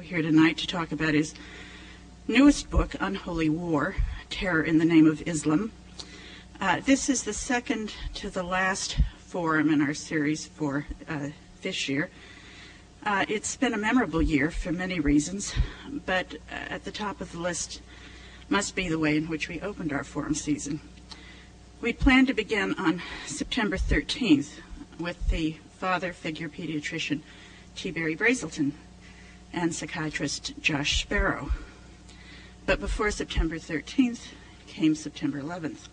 here tonight to talk about his newest book, Unholy War, Terror in the Name of Islam. This is the second to the last forum in our series for this year. It's been a memorable year for many reasons, but at the top of the list must be the way in which we opened our forum season. We'd planned to begin on September 13th with the father figure pediatrician T. Barry Brazelton and psychiatrist Josh Sparrow. But before September 13th came September 11th.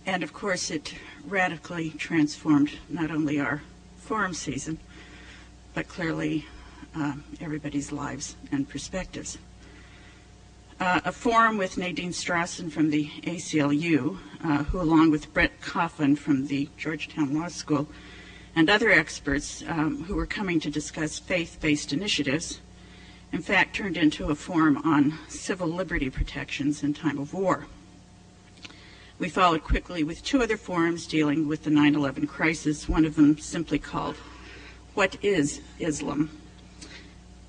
And of course it radically transformed not only our forum season, but clearly everybody's lives and perspectives. A forum with Nadine Strassen from the ACLU, who along with Brett Coughlin from the Georgetown Law School, and other experts who were coming to discuss faith-based initiatives, in fact turned into a forum on civil liberty protections in time of war. We followed quickly with two other forums dealing with the 9/11 crisis, one of them simply called, What is Islam?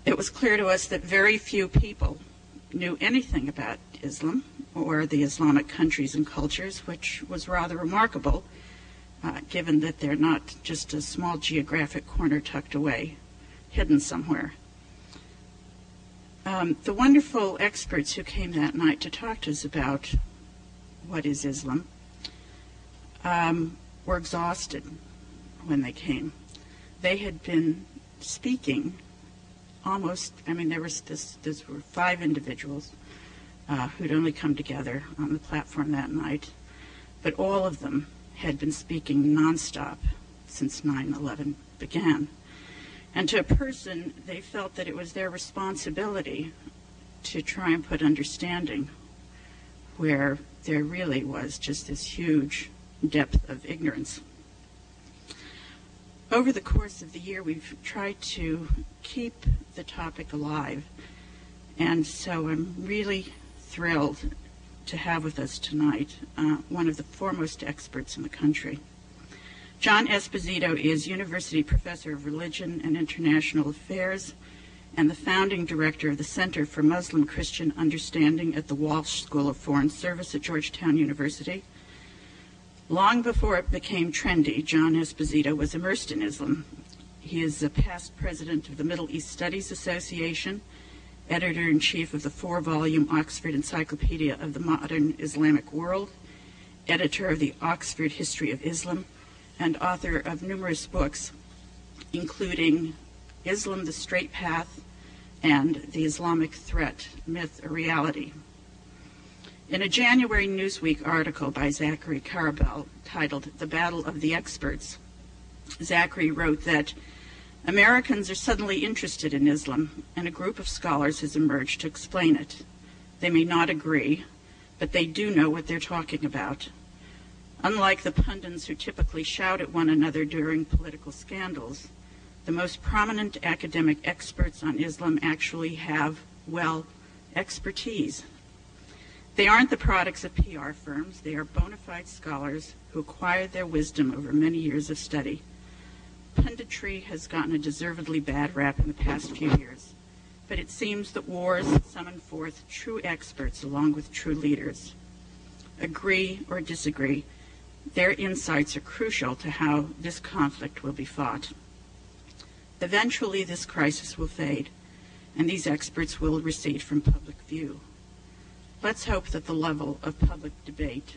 It was clear to us that very few people knew anything about Islam or the Islamic countries and cultures, which was rather remarkable, given that they're not just a small geographic corner tucked away, hidden somewhere. The wonderful experts who came that night to talk to us about what is Islam were exhausted when they came. They had been speaking almost, there were 5 individuals who'd only come together on the platform that night, but all of them had been speaking nonstop since 9/11 began. And to a person, they felt that it was their responsibility to try and put understanding where there really was just this huge depth of ignorance. Over the course of the year, we've tried to keep the topic alive, and so I'm really thrilled to have with us tonight one of the foremost experts in the country. John Esposito is University Professor of Religion and International Affairs and the founding director of the Center for Muslim-Christian Understanding at the Walsh School of Foreign Service at Georgetown University. Long before it became trendy, John Esposito was immersed in Islam. He is a past president of the Middle East Studies Association, editor-in-chief of the 4-volume Oxford Encyclopedia of the Modern Islamic World, editor of the Oxford History of Islam, and author of numerous books, including Islam, the Straight Path, and The Islamic Threat, Myth or Reality. In a January Newsweek article by Zachary Karabel titled The Battle of the Experts, Zachary wrote that Americans are suddenly interested in Islam, and a group of scholars has emerged to explain it. They may not agree, but they do know what they're talking about. Unlike the pundits who typically shout at one another during political scandals, the most prominent academic experts on Islam actually have, expertise. They aren't the products of PR firms. They are bona fide scholars who acquired their wisdom over many years of study. Punditry has gotten a deservedly bad rap in the past few years, but it seems that wars summon forth true experts along with true leaders. Agree or disagree, their insights are crucial to how this conflict will be fought. Eventually, this crisis will fade, and these experts will recede from public view. Let's hope that the level of public debate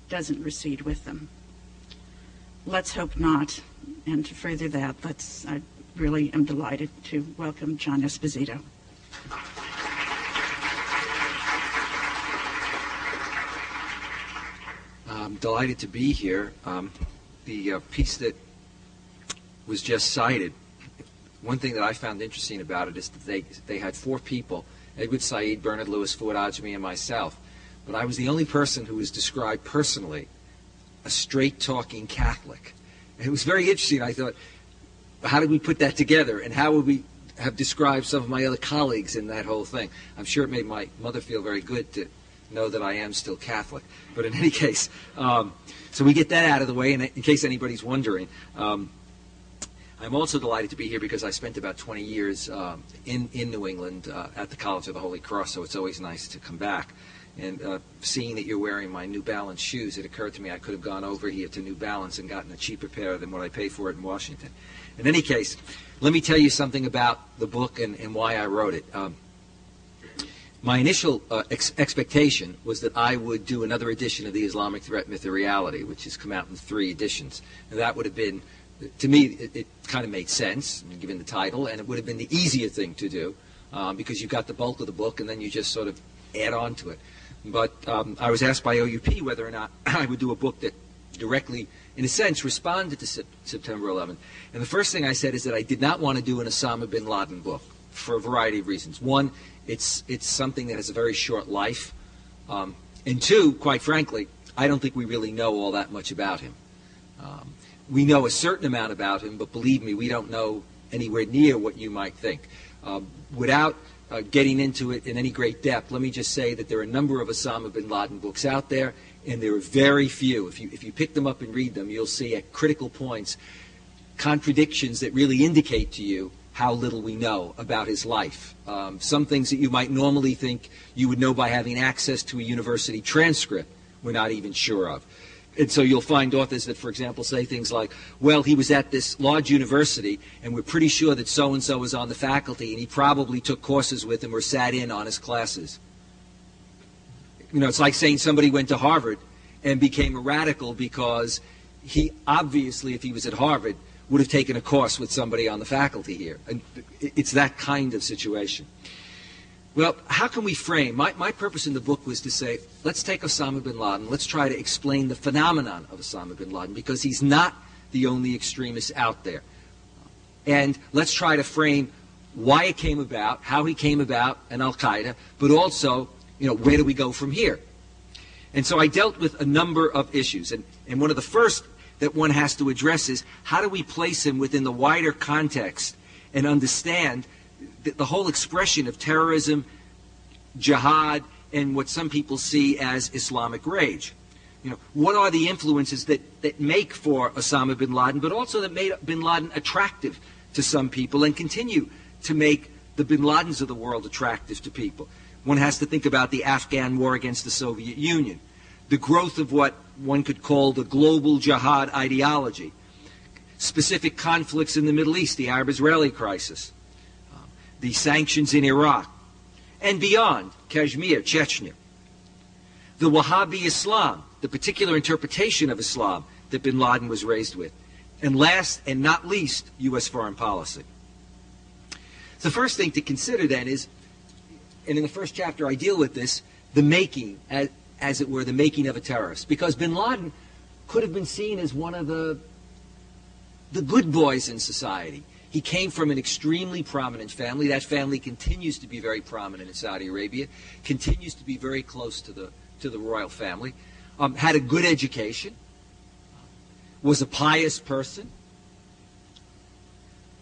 doesn't recede with them. Let's hope not, and to further that, I really am delighted to welcome John Esposito. I'm delighted to be here. The piece that was just cited, one thing that I found interesting about it is that they had 4 people, Edward Said, Bernard Lewis, Fuad Ajmi, and myself. But I was the only person who was described personally a straight-talking Catholic. And it was very interesting. I thought, how did we put that together? And how would we have described some of my other colleagues in that whole thing? I'm sure it made my mother feel very good to know that I am still Catholic. But in any case, so we get that out of the way, and in case anybody's wondering, I'm also delighted to be here because I spent about 20 years in New England at the College of the Holy Cross, so it's always nice to come back. And seeing that you're wearing my New Balance shoes, it occurred to me I could have gone over here to New Balance and gotten a cheaper pair than what I pay for it in Washington. In any case, let me tell you something about the book and why I wrote it. My initial expectation was that I would do another edition of the Islamic Threat, Myth, or Reality, which has come out in 3 editions. And that would have been, to me, it kind of made sense, given the title, and it would have been the easier thing to do, because you've got the bulk of the book, and then you just sort of add on to it. But I was asked by OUP whether or not I would do a book that directly, in a sense, responded to September 11th. And the first thing I said is that I did not want to do an Osama bin Laden book for a variety of reasons. One, it's something that has a very short life. And two, quite frankly, I don't think we really know all that much about him. We know a certain amount about him, but believe me, we don't know anywhere near what you might think. Without getting into it in any great depth, let me just say that there are a number of Osama bin Laden books out there, and there are very few. If you pick them up and read them, you'll see at critical points contradictions that really indicate to you how little we know about his life. Some things that you might normally think you would know by having access to a university transcript, we're not even sure of. And so you'll find authors that, for example, say things like, well, he was at this large university, and we're pretty sure that so-and-so was on the faculty, and he probably took courses with him or sat in on his classes. You know, it's like saying somebody went to Harvard and became a radical because he obviously, if he was at Harvard, would have taken a course with somebody on the faculty here. And it's that kind of situation. Well, how can we frame? My purpose in the book was to say, let's take Osama bin Laden, let's try to explain the phenomenon of Osama bin Laden, because he's not the only extremist out there. And let's try to frame why it came about, how he came about, and Al-Qaeda, but also, you know, where do we go from here? And so I dealt with a number of issues. And one of the first that one has to address is, how do we place him within the wider context and understand the whole expression of terrorism, jihad, and what some people see as Islamic rage? You know, what are the influences that make for Osama bin Laden, but also that made bin Laden attractive to some people and continue to make the bin Ladens of the world attractive to people? One has to think about the Afghan War against the Soviet Union, the growth of what one could call the global jihad ideology, specific conflicts in the Middle East, the Arab-Israeli crisis, the sanctions in Iraq, and beyond, Kashmir, Chechnya, the Wahhabi Islam, the particular interpretation of Islam that bin Laden was raised with, and last and not least, U.S. foreign policy. The first thing to consider then is, and in the first chapter I deal with this, the making, as it were, the making of a terrorist. Because bin Laden could have been seen as one of the good boys in society. He came from an extremely prominent family. That family continues to be very prominent in Saudi Arabia, continues to be very close to the royal family, had a good education, was a pious person,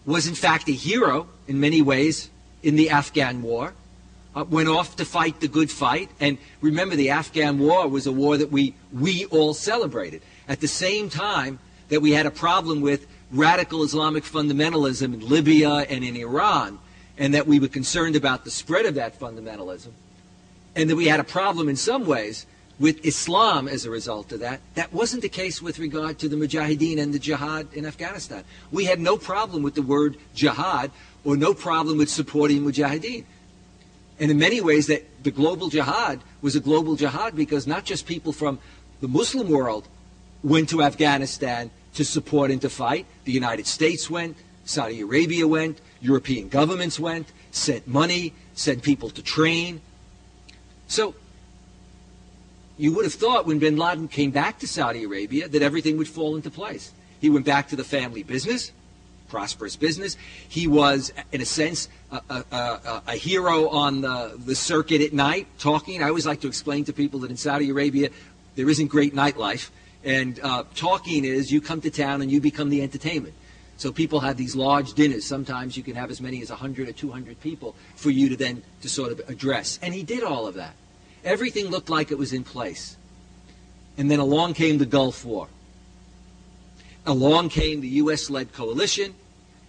was in fact a hero in many ways in the Afghan War, went off to fight the good fight. And remember, the Afghan War was a war that we all celebrated. At the same time that we had a problem with radical Islamic fundamentalism in Libya and in Iran, and that we were concerned about the spread of that fundamentalism, and that we had a problem in some ways with Islam as a result of that. That wasn't the case with regard to the Mujahideen and the Jihad in Afghanistan. We had no problem with the word jihad, or no problem with supporting Mujahideen. And in many ways, that the global jihad was a global jihad because not just people from the Muslim world went to Afghanistan to support and to fight. The United States went, Saudi Arabia went, European governments went, sent money, sent people to train. So you would have thought when bin Laden came back to Saudi Arabia that everything would fall into place. He went back to the family business, prosperous business. He was, in a sense, a hero on the circuit at night, talking. I always like to explain to people that in Saudi Arabia there isn't great nightlife. And talking is you come to town and you become the entertainment. So people have these large dinners. Sometimes you can have as many as 100 or 200 people for you to then to sort of address. And he did all of that. Everything looked like it was in place. And then along came the Gulf War. Along came the U.S.-led coalition.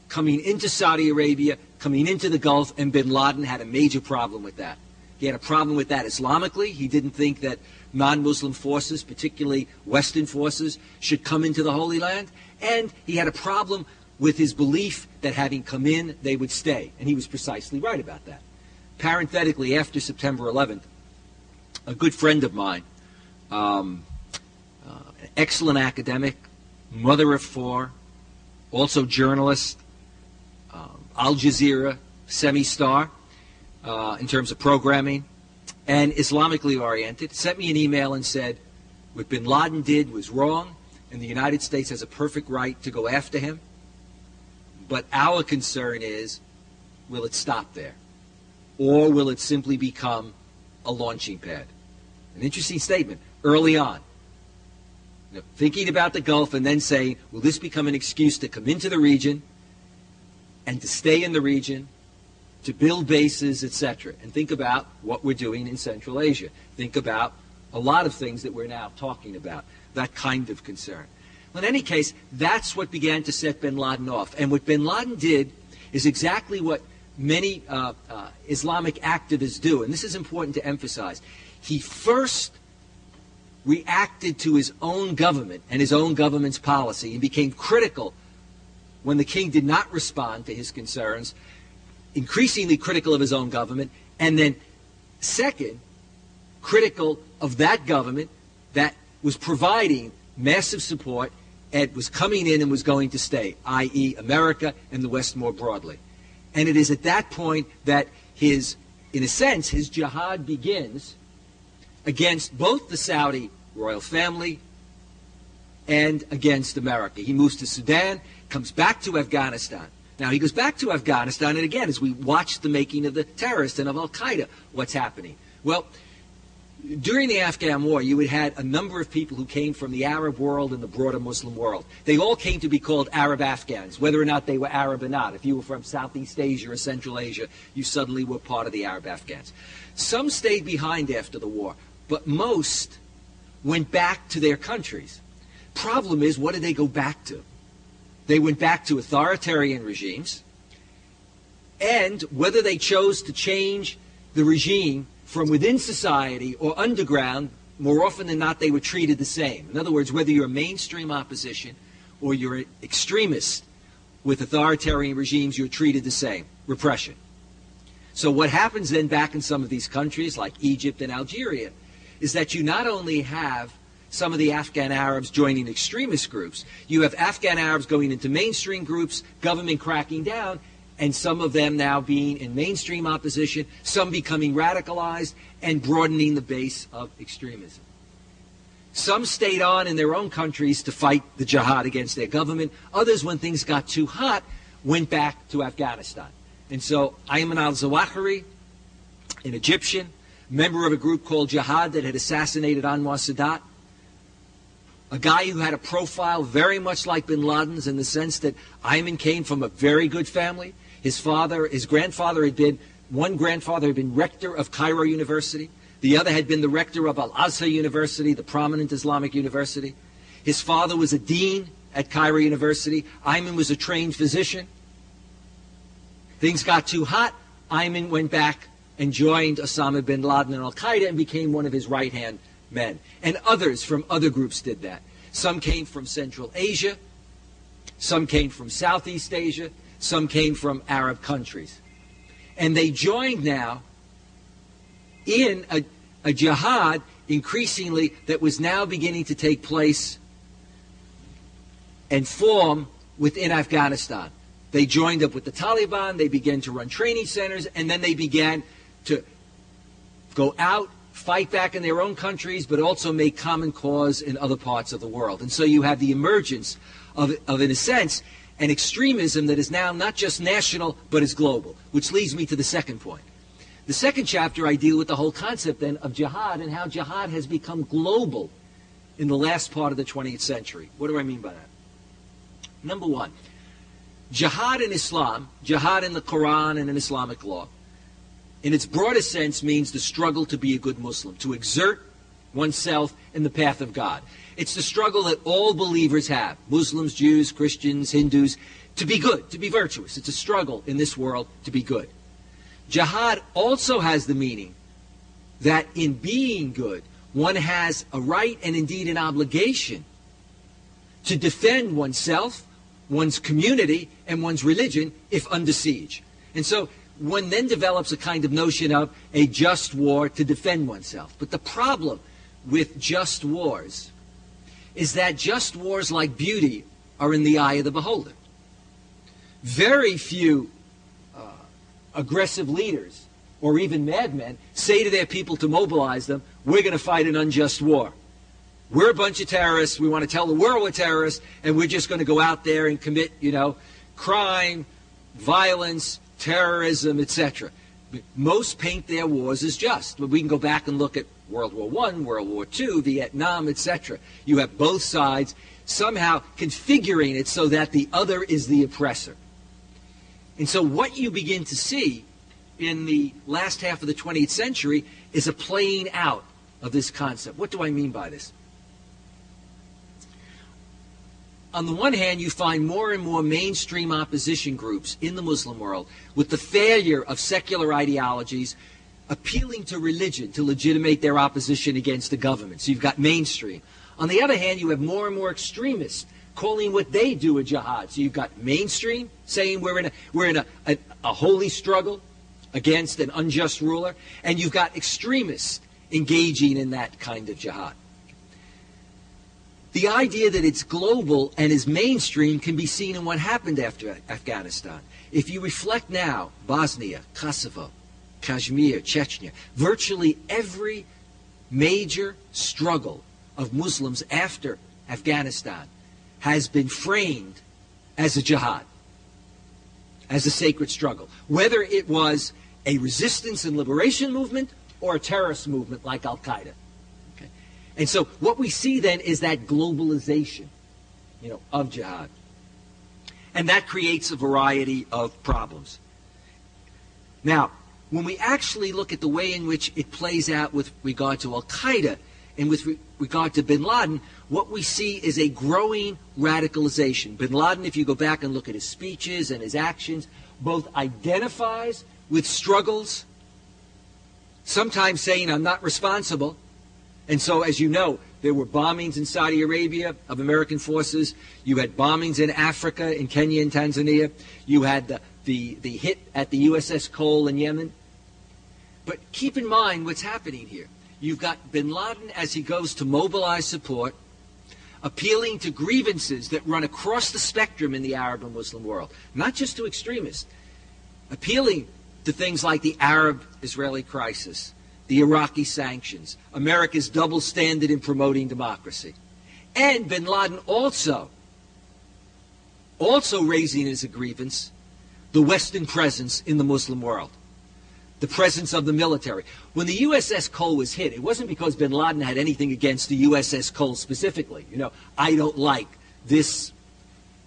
coming into Saudi Arabia, coming into the Gulf, and bin Laden had a major problem with that. He had a problem with that Islamically. He didn't think that non-Muslim forces, particularly Western forces, should come into the Holy Land. And he had a problem with his belief that having come in, they would stay. And he was precisely right about that. Parenthetically, after September 11th, a good friend of mine, an excellent academic, mother of four, also journalist, Al Jazeera, semi-star in terms of programming, and Islamically oriented, sent me an email and said, what bin Laden did was wrong, and the United States has a perfect right to go after him. But our concern is, will it stop there? Or will it simply become a launching pad? An interesting statement early on. You know, thinking about the Gulf and then saying, will this become an excuse to come into the region and to stay in the region, to build bases, etc. And think about what we're doing in Central Asia. Think about a lot of things that we're now talking about, that kind of concern. Well, in any case, that's what began to set bin Laden off. And what bin Laden did is exactly what many Islamic activists do, and this is important to emphasize. He first reacted to his own government and his own government's policy and became critical when the king did not respond to his concerns, increasingly critical of his own government, and then second, critical of that government that was providing massive support and was coming in and was going to stay, i.e. America and the West more broadly. And it is at that point that his, in a sense, his jihad begins against both the Saudi royal family and against America. He moves to Sudan, comes back to Afghanistan. Now, he goes back to Afghanistan, and again, as we watch the making of the terrorists and of Al-Qaeda, what's happening? Well, during the Afghan War, you had a number of people who came from the Arab world and the broader Muslim world. They all came to be called Arab Afghans, whether or not they were Arab or not. If you were from Southeast Asia or Central Asia, you suddenly were part of the Arab Afghans. Some stayed behind after the war, but most went back to their countries. Problem is, what did they go back to? They went back to authoritarian regimes, and whether they chose to change the regime from within society or underground, more often than not, they were treated the same. In other words, whether you're mainstream opposition or you're an extremist with authoritarian regimes, you're treated the same. Repression. So what happens then back in some of these countries, like Egypt and Algeria, is that you not only have some of the Afghan Arabs joining extremist groups, you have Afghan Arabs going into mainstream groups, government cracking down, and some of them now being in mainstream opposition, some becoming radicalized and broadening the base of extremism. Some stayed on in their own countries to fight the jihad against their government. Others, when things got too hot, went back to Afghanistan. And so Ayman al-Zawahiri, an Egyptian, member of a group called Jihad that had assassinated Anwar Sadat, a guy who had a profile very much like bin Laden's in the sense that Ayman came from a very good family. His grandfather had been rector of Cairo University. The other had been the rector of Al-Azhar University, the prominent Islamic university. His father was a dean at Cairo University. Ayman was a trained physician. Things got too hot. Ayman went back and joined Osama bin Laden and Al-Qaeda and became one of his right-hand men. And others from other groups did that. Some came from Central Asia. Some came from Southeast Asia. Some came from Arab countries. And they joined now in a jihad increasingly that was now beginning to take place and form within Afghanistan. They joined up with the Taliban. They began to run training centers. And then they began to go out, fight back in their own countries, but also make common cause in other parts of the world. And so you have the emergence of, in a sense, an extremism that is now not just national, but is global, which leads me to the second point. The second chapter, I deal with the whole concept then of jihad and how jihad has become global in the last part of the 20th century. What do I mean by that? Number one, jihad in Islam, jihad in the Quran and in Islamic law, in its broadest sense means the struggle to be a good Muslim, to exert oneself in the path of God. It's the struggle that all believers have, Muslims, Jews, Christians, Hindus, to be good, to be virtuous. It's a struggle in this world to be good. Jihad also has the meaning that in being good, one has a right and indeed an obligation to defend oneself, one's community, and one's religion if under siege. And so one then develops a kind of notion of a just war to defend oneself. But the problem with just wars is that just wars, like beauty, are in the eye of the beholder. Very few aggressive leaders or even madmen say to their people to mobilize them, we're going to fight an unjust war. We're a bunch of terrorists. We want to tell the world we're terrorists, and we're just going to go out there and commit, crime, violence, terrorism, etc. Most paint their wars as just. But we can go back and look at World War I, World War II, Vietnam, etc. You have both sides somehow configuring it so that the other is the oppressor. And so what you begin to see in the last half of the 20th century is a playing out of this concept. What do I mean by this? On the one hand, you find more and more mainstream opposition groups in the Muslim world with the failure of secular ideologies appealing to religion to legitimate their opposition against the government. So you've got mainstream. On the other hand, you have more and more extremists calling what they do a jihad. So you've got mainstream saying we're in a holy struggle against an unjust ruler, and you've got extremists engaging in that kind of jihad. The idea that it's global and is mainstream can be seen in what happened after Afghanistan. If you reflect now, Bosnia, Kosovo, Kashmir, Chechnya, virtually every major struggle of Muslims after Afghanistan has been framed as a jihad, as a sacred struggle, whether it was a resistance and liberation movement or a terrorist movement like Al-Qaeda. Okay? And so what we see then is that globalization, of jihad. And that creates a variety of problems. Now, when we actually look at the way in which it plays out with regard to Al-Qaeda and with regard to bin Laden, what we see is a growing radicalization. Bin Laden, if you go back and look at his speeches and his actions, both identifies with struggles, sometimes saying, I'm not responsible. And so, as you know, there were bombings in Saudi Arabia of American forces. You had bombings in Africa, in Kenya and Tanzania. You had the hit at the USS Cole in Yemen. But keep in mind what's happening here. You've got bin Laden, as he goes to mobilize support, appealing to grievances that run across the spectrum in the Arab and Muslim world, not just to extremists, appealing to things like the Arab-Israeli crisis, the Iraqi sanctions, America's double standard in promoting democracy. And bin Laden also raising as a grievance the Western presence in the Muslim world, the presence of the military. When the USS Cole was hit, it wasn't because bin Laden had anything against the USS Cole specifically. I don't like this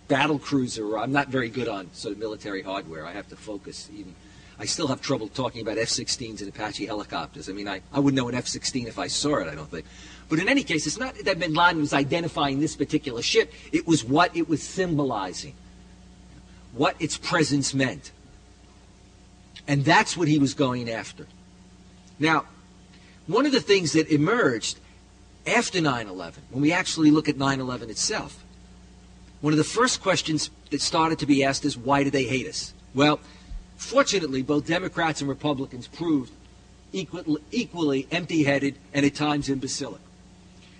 battle cruiser, or I'm not very good on sort of military hardware. I have to focus even. I still have trouble talking about F-16s and Apache helicopters. I mean, I wouldn't know an F-16 if I saw it, I don't think. But in any case, it's not that bin Laden was identifying this particular ship. It was what it was symbolizing, what its presence meant. And that's what he was going after. Now, one of the things that emerged after 9/11, when we actually look at 9/11 itself, one of the first questions that started to be asked is, why do they hate us? Well, fortunately, both Democrats and Republicans proved equally empty-headed and at times imbecilic.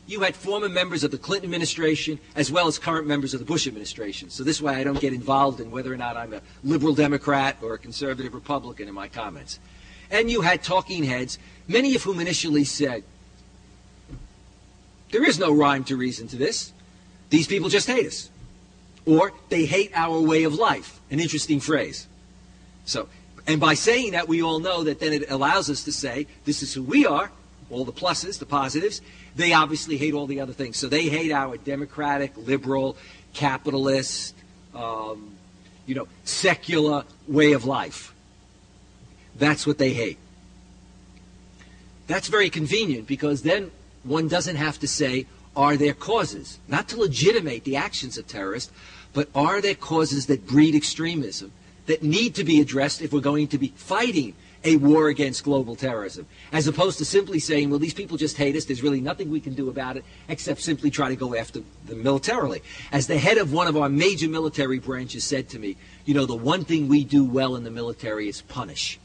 You had former members of the Clinton administration as well as current members of the Bush administration. So this way I don't get involved in whether or not I'm a liberal Democrat or a conservative Republican in my comments. And you had talking heads, many of whom initially said, there is no rhyme to reason to this. These people just hate us. Or they hate our way of life. An interesting phrase. So, and by saying that, we all know that then it allows us to say, this is who we are, all the pluses, the positives. They obviously hate all the other things. So they hate our democratic, liberal, capitalist, secular way of life. That's what they hate. That's very convenient because then one doesn't have to say, are there causes, not to legitimate the actions of terrorists, but are there causes that breed extremism that need to be addressed if we're going to be fighting a war against global terrorism, as opposed to simply saying, well, these people just hate us, there's really nothing we can do about it except simply try to go after them militarily. As the head of one of our major military branches said to me, you know, the one thing we do well in the military is punish.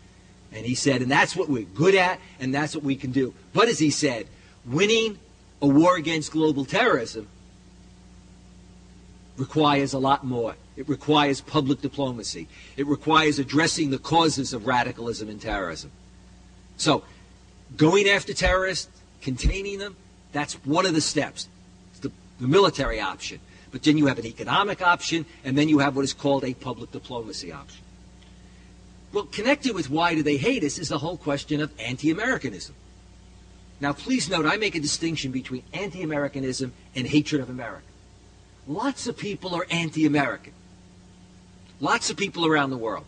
And he said, and that's what we're good at, and that's what we can do. But as he said, winning a war against global terrorism requires a lot more. It requires public diplomacy. It requires addressing the causes of radicalism and terrorism. So, going after terrorists, containing them, that's one of the steps. It's the military option. But then you have an economic option, and then you have what is called a public diplomacy option. Well, connected with why do they hate us is the whole question of anti-Americanism. Now, please note, I make a distinction between anti-Americanism and hatred of America. Lots of people are anti-American. Lots of people around the world.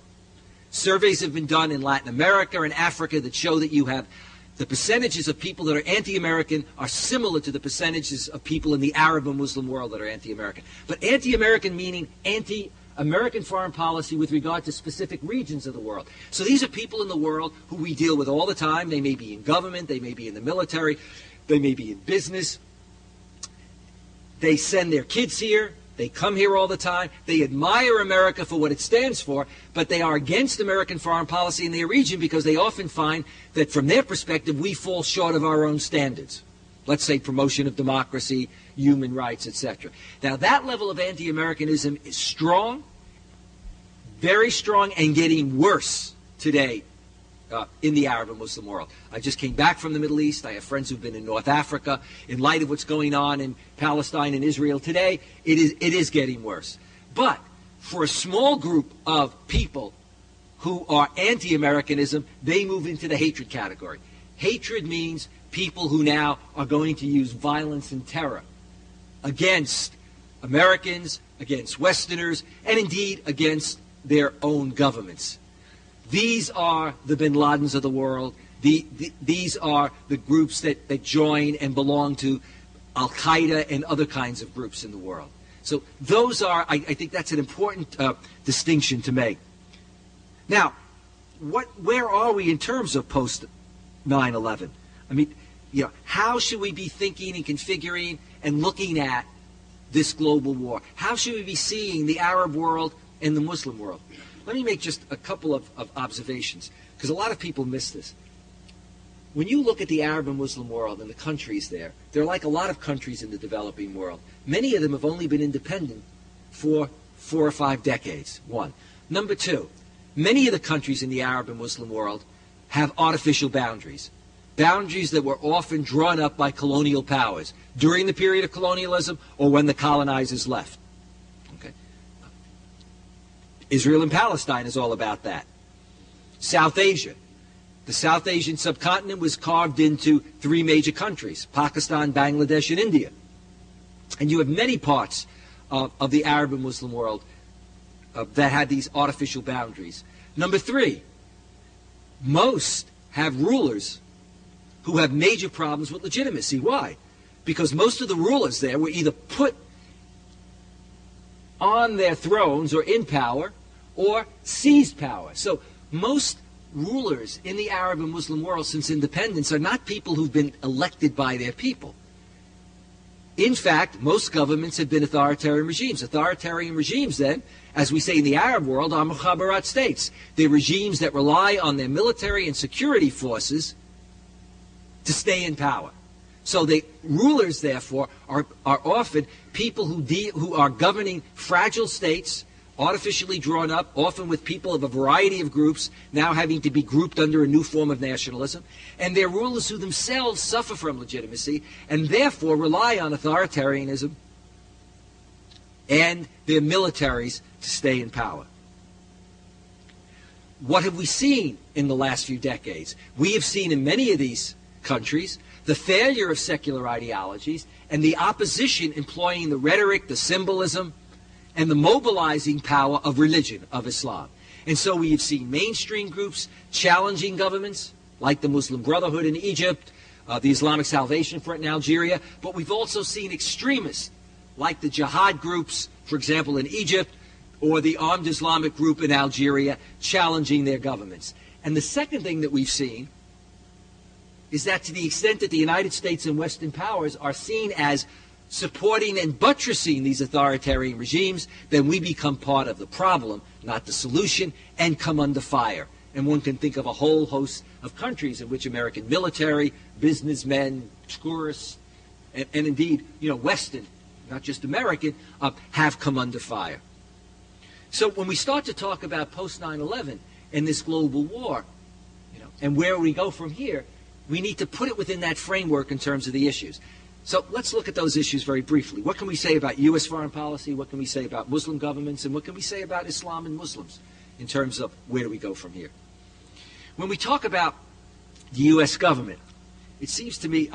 Surveys have been done in Latin America and Africa that show that you have the percentages of people that are anti-American are similar to the percentages of people in the Arab and Muslim world that are anti-American. But anti-American meaning anti-American foreign policy with regard to specific regions of the world. So these are people in the world who we deal with all the time. They may be in government, they may be in the military, they may be in business. They send their kids here. They come here all the time. They admire America for what it stands for, but they are against American foreign policy in their region because they often find that from their perspective, we fall short of our own standards. Let's say promotion of democracy, human rights, etc. Now, that level of anti-Americanism is strong, very strong, and getting worse today in the Arab and Muslim world. I just came back from the Middle East. I have friends who've been in North Africa. In light of what's going on in Palestine and Israel today, it is getting worse. But for a small group of people who are anti-Americanism, they move into the hatred category. Hatred means people who now are going to use violence and terror against Americans, against Westerners, and indeed against their own governments. These are the bin Ladens of the world. These are the groups that join and belong to Al-Qaeda and other kinds of groups in the world. So those are, I think that's an important distinction to make. Now, where are we in terms of post 9/11? I mean, you know, how should we be thinking and configuring and looking at this global war? How should we be seeing the Arab world and the Muslim world? Let me make just a couple of observations, because a lot of people miss this. When you look at the Arab and Muslim world and the countries there, they're like a lot of countries in the developing world. Many of them have only been independent for 4 or 5 decades, one. Number two, many of the countries in the Arab and Muslim world have artificial boundaries, boundaries that were often drawn up by colonial powers during the period of colonialism or when the colonizers left. Israel and Palestine is all about that. South Asia. The South Asian subcontinent was carved into 3 major countries, Pakistan, Bangladesh, and India. And you have many parts of the Arab and Muslim world that had these artificial boundaries. Number 3, most have rulers who have major problems with legitimacy. Why? Because most of the rulers there were either put on their thrones or in power or seized power. So most rulers in the Arab and Muslim world since independence are not people who've been elected by their people. In fact, most governments have been authoritarian regimes. Authoritarian regimes, then, as we say in the Arab world, are mukhabarat states. They're regimes that rely on their military and security forces to stay in power. So the rulers, therefore, are often people who are governing fragile states, artificially drawn up, often with people of a variety of groups, now having to be grouped under a new form of nationalism. And they're rulers who themselves suffer from legitimacy and therefore rely on authoritarianism and their militaries to stay in power. What have we seen in the last few decades? We have seen in many of these countries the failure of secular ideologies and the opposition employing the rhetoric, the symbolism, and the mobilizing power of religion, of Islam. And so we have seen mainstream groups challenging governments, like the Muslim Brotherhood in Egypt, the Islamic Salvation Front in Algeria, but we've also seen extremists like the Jihad groups, for example, in Egypt, or the Armed Islamic Group in Algeria, challenging their governments. And the second thing that we've seen is that to the extent that the United States and Western powers are seen as supporting and buttressing these authoritarian regimes, then we become part of the problem, not the solution, and come under fire. And one can think of a whole host of countries in which American military, businessmen, tourists, and indeed, Western, not just American, have come under fire. So when we start to talk about post 9/11 and this global war, and where we go from here, we need to put it within that framework in terms of the issues. So let's look at those issues very briefly. What can we say about U.S. foreign policy? What can we say about Muslim governments? And what can we say about Islam and Muslims in terms of where do we go from here? When we talk about the U.S. government, it seems to me,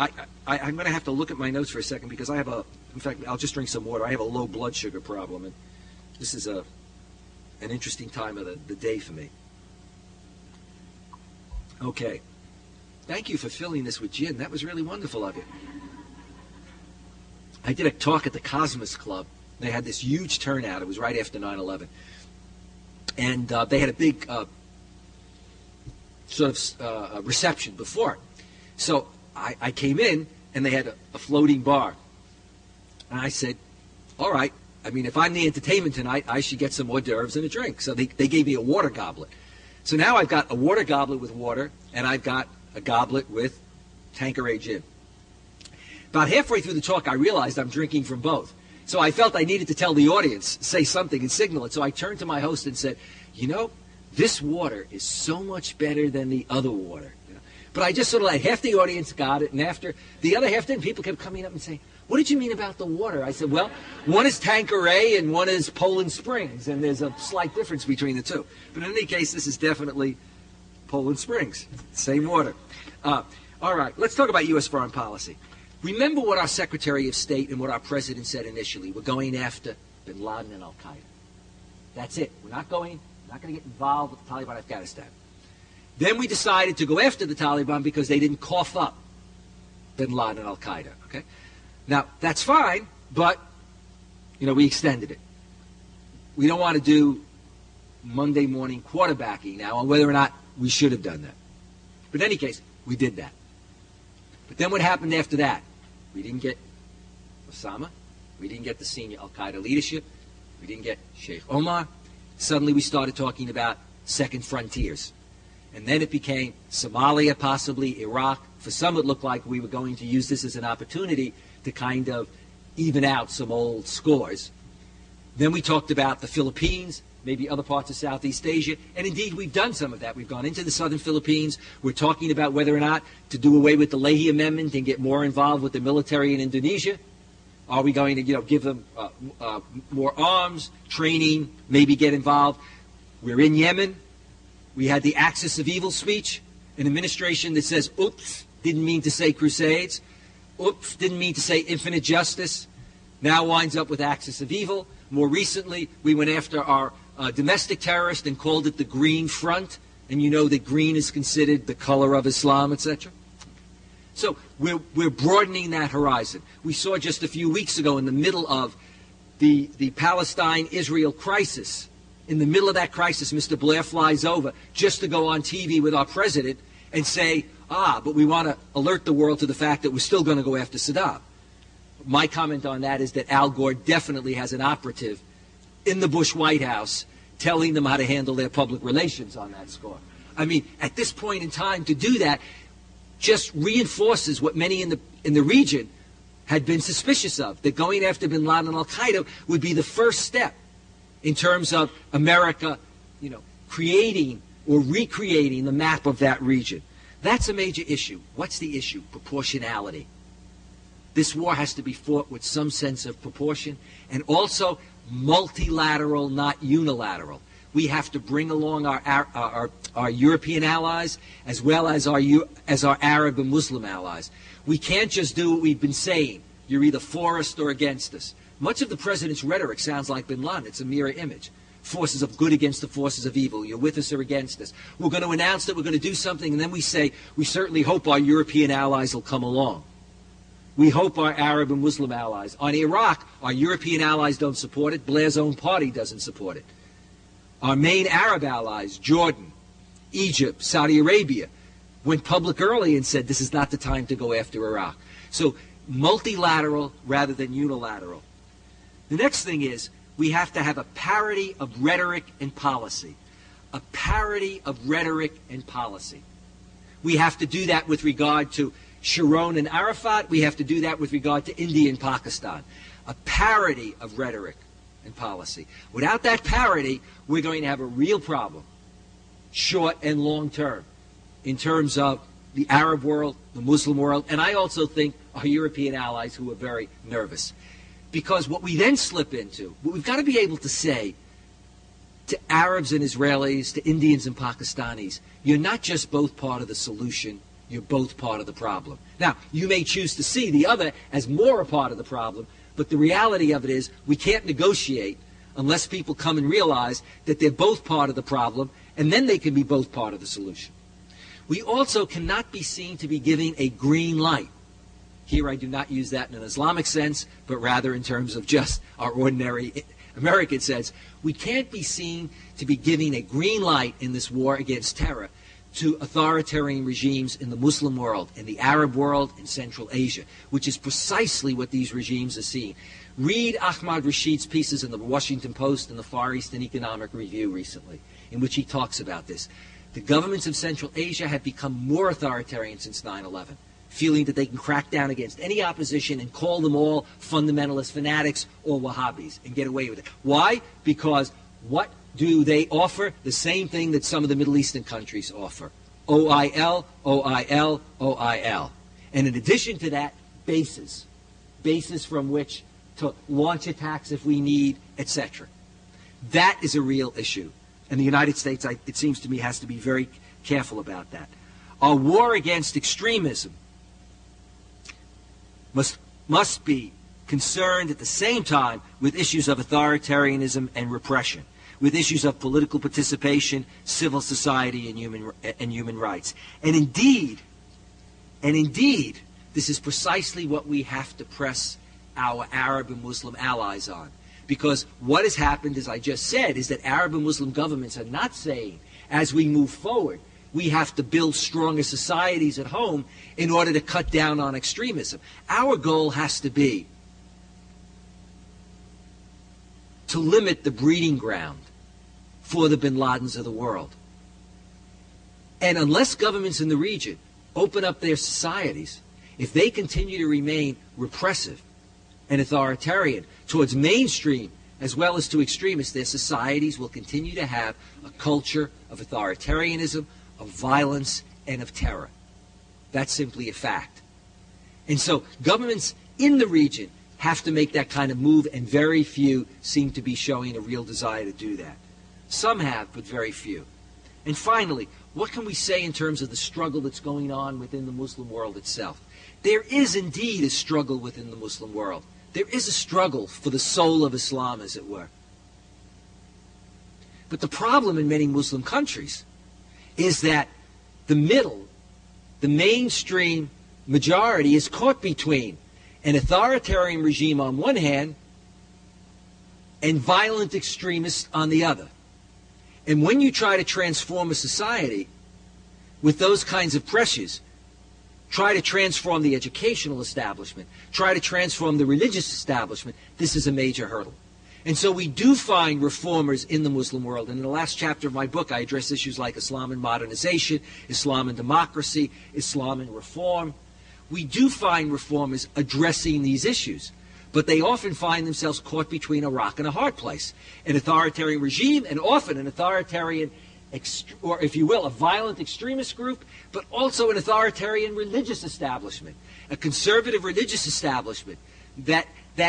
I'm going to have to look at my notes for a second because I have in fact, I'll just drink some water. I have a low blood sugar problem, and this is an interesting time of the day for me. Okay. Thank you for filling this with gin. That was really wonderful of you. I did a talk at the Cosmos Club. They had this huge turnout. It was right after 9/11. And they had a big reception before it. So I came in, and they had a floating bar. And I said, all right, if I'm the entertainment tonight, I should get some hors d'oeuvres and a drink. So they gave me a water goblet. So now I've got a water goblet with water, and I've got a goblet with Tanqueray gin. About halfway through the talk, I realized I'm drinking from both. So I felt I needed to tell the audience, say something and signal it. So I turned to my host and said, this water is so much better than the other water. But I just sort of half the audience got it, and after the other half, then people kept coming up and saying, what did you mean about the water? I said, well, one is Tanqueray and one is Poland Springs, and there's a slight difference between the two. But in any case, this is definitely Poland Springs, same water. All right, let's talk about U.S. foreign policy. Remember what our Secretary of State and what our President said initially. We're going after bin Laden and al-Qaeda. That's it. We're not going to get involved with the Taliban in Afghanistan. Then we decided to go after the Taliban because they didn't cough up bin Laden and al-Qaeda. Okay? Now, that's fine, but, we extended it. We don't want to do Monday morning quarterbacking now on whether or not we should have done that. But in any case, we did that. But then what happened after that? We didn't get Osama. We didn't get the senior al-Qaeda leadership. We didn't get Sheikh Omar. Suddenly we started talking about second frontiers. And then it became Somalia, possibly Iraq. For some it looked like we were going to use this as an opportunity to kind of even out some old scores. Then we talked about the Philippines, maybe other parts of Southeast Asia, and indeed we've done some of that. We've gone into the southern Philippines. We're talking about whether or not to do away with the Leahy Amendment and get more involved with the military in Indonesia. Are we going to give them more arms, training, maybe get involved? We're in Yemen. We had the Axis of Evil speech, an administration that says, oops, didn't mean to say crusades. Oops, didn't mean to say infinite justice. Now winds up with Axis of Evil. More recently, we went after our domestic terrorist and called it the Green Front. And you know that green is considered the color of Islam, etc. So we're broadening that horizon. We saw just a few weeks ago in the middle of the Palestine-Israel crisis. In the middle of that crisis, Mr. Blair flies over just to go on TV with our president and say, but we want to alert the world to the fact that we're still going to go after Saddam. My comment on that is that Al Gore definitely has an operative in the Bush White House telling them how to handle their public relations on that score. At this point in time, to do that just reinforces what many in the region had been suspicious of, that going after bin Laden and al-Qaeda would be the first step in terms of America, creating or recreating the map of that region. That's a major issue. What's the issue? Proportionality. This war has to be fought with some sense of proportion, and also multilateral, not unilateral. We have to bring along our European allies as well as our Arab and Muslim allies. We can't just do what we've been saying. You're either for us or against us. Much of the president's rhetoric sounds like bin Laden. It's a mirror image. forces of good against the forces of evil. You're with us or against us. We're going to announce that we're going to do something, and then we say, we certainly hope our European allies will come along. We hope our Arab and Muslim allies. On Iraq, our European allies don't support it. Blair's own party doesn't support it. Our main Arab allies, Jordan, Egypt, Saudi Arabia, went public early and said this is not the time to go after Iraq. So multilateral rather than unilateral. The next thing is we have to have a parity of rhetoric and policy. A parity of rhetoric and policy. We have to do that with regard to Sharon and Arafat. We have to do that with regard to India and Pakistan. A parity of rhetoric and policy. Without that parity, we're going to have a real problem, short and long term, in terms of the Arab world, the Muslim world, and I also think our European allies who are very nervous. Because what we then slip into, what we've got to be able to say to Arabs and Israelis, to Indians and Pakistanis, you're not just both part of the solution, you're both part of the problem. Now, you may choose to see the other as more a part of the problem, but the reality of it is we can't negotiate unless people come and realize that they're both part of the problem, and then they can be both part of the solution. We also cannot be seen to be giving a green light. Here I do not use that in an Islamic sense, but rather in terms of just our ordinary American sense. We can't be seen to be giving a green light in this war against terror to authoritarian regimes in the Muslim world, in the Arab world, in Central Asia, which is precisely what these regimes are seeing. Read Ahmad Rashid's pieces in the Washington Post and the Far Eastern Economic Review recently, in which he talks about this. The governments of Central Asia have become more authoritarian since 9/11, feeling that they can crack down against any opposition and call them all fundamentalist fanatics or Wahhabis and get away with it. Why? Because what do they offer? The same thing that some of the Middle Eastern countries offer. OIL, OIL, OIL. And in addition to that, bases. Bases from which to launch attacks if we need, etc. That is a real issue. And the United States, it seems to me, has to be very careful about that. Our war against extremism must be concerned at the same time with issues of authoritarianism and repression, with issues of political participation, civil society, and human rights. And indeed, this is precisely what we have to press our Arab and Muslim allies on. Because what has happened, as I just said, is that Arab and Muslim governments are not saying, as we move forward, we have to build stronger societies at home in order to cut down on extremism. Our goal has to be to limit the breeding ground for the bin Ladens of the world. And unless governments in the region open up their societies, if they continue to remain repressive and authoritarian towards mainstream as well as to extremists, their societies will continue to have a culture of authoritarianism, of violence, and of terror. That's simply a fact. And so governments in the region have to make that kind of move, and very few seem to be showing a real desire to do that. Some have, but very few. And finally, what can we say in terms of the struggle that's going on within the Muslim world itself? There is indeed a struggle within the Muslim world. There is a struggle for the soul of Islam, as it were. But the problem in many Muslim countries is that the middle, the mainstream majority is caught between an authoritarian regime on one hand and violent extremists on the other. And when you try to transform a society with those kinds of pressures, try to transform the educational establishment, try to transform the religious establishment, this is a major hurdle. And so we do find reformers in the Muslim world. And in the last chapter of my book, I address issues like Islam and modernization, Islam and democracy, Islam and reform. We do find reformers addressing these issues, but they often find themselves caught between a rock and a hard place. An authoritarian regime, and often an authoritarian, or if you will, a violent extremist group, but also an authoritarian religious establishment, a conservative religious establishment that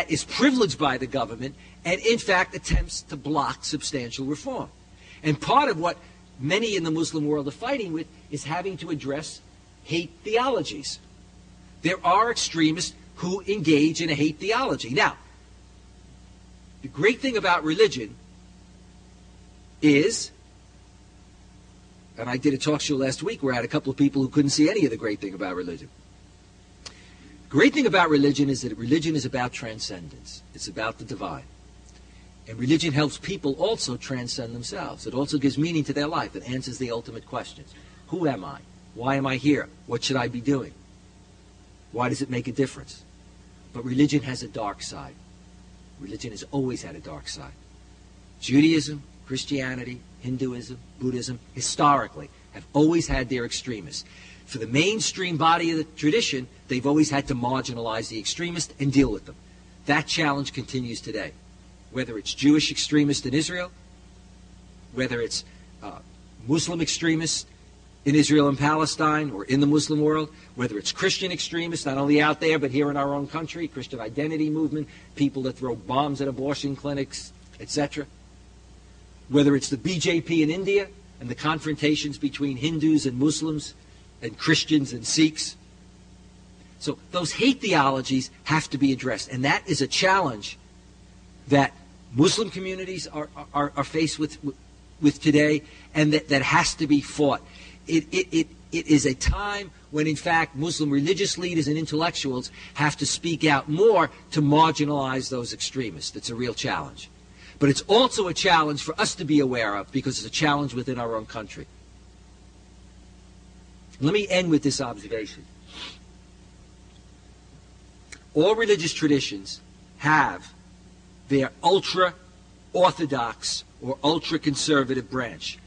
is privileged by the government and in fact attempts to block substantial reform. And part of what many in the Muslim world are fighting with is having to address hate theologies. There are extremists who engage in a hate theology. Now, the great thing about religion is, and I did a talk show last week where I had a couple of people who couldn't see any of the great thing about religion. Great thing about religion is that religion is about transcendence. It's about the divine. And religion helps people also transcend themselves. It also gives meaning to their life. It answers the ultimate questions. Who am I? Why am I here? What should I be doing? Why does it make a difference? But religion has a dark side. Religion has always had a dark side. Judaism, Christianity, Hinduism, Buddhism, historically, have always had their extremists. For the mainstream body of the tradition, they've always had to marginalize the extremists and deal with them. That challenge continues today. Whether it's Jewish extremists in Israel, whether it's Muslim extremists in Israel and Palestine or in the Muslim world, whether it's Christian extremists, not only out there but here in our own country, Christian identity movement, people that throw bombs at abortion clinics, etc. Whether it's the BJP in India and the confrontations between Hindus and Muslims and Christians and Sikhs. So those hate theologies have to be addressed, and that is a challenge that Muslim communities are faced with today, and that has to be fought. It is a time when, in fact, Muslim religious leaders and intellectuals have to speak out more to marginalize those extremists. It's a real challenge. But it's also a challenge for us to be aware of, because it's a challenge within our own country. Let me end with this observation. All religious traditions have their ultra-orthodox or ultra-conservative branch.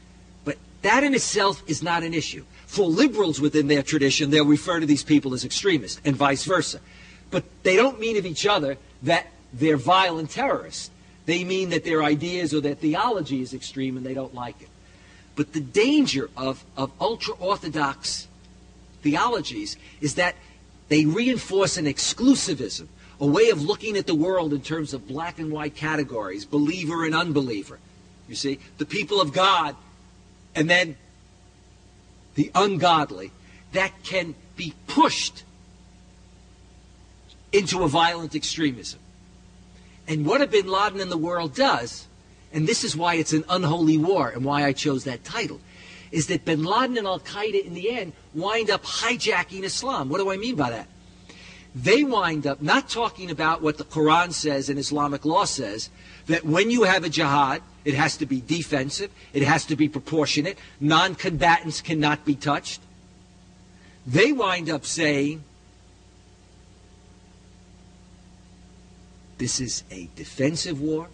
But that in itself is not an issue. For liberals within their tradition, they'll refer to these people as extremists, and vice versa. But they don't mean of each other that they're violent terrorists. They mean that their ideas or their theology is extreme and they don't like it. But the danger of ultra-orthodox theologies is that they reinforce an exclusivism, a way of looking at the world in terms of black and white categories, believer and unbeliever. You see, the people of God and then the ungodly, that can be pushed into a violent extremism. And what bin Laden and the world does, and this is why it's an unholy war and why I chose that title, is that bin Laden and Al-Qaeda in the end wind up hijacking Islam. What do I mean by that? They wind up not talking about what the Quran says and Islamic law says, that when you have a jihad, it has to be defensive, it has to be proportionate, non-combatants cannot be touched. They wind up saying, this is a defensive war.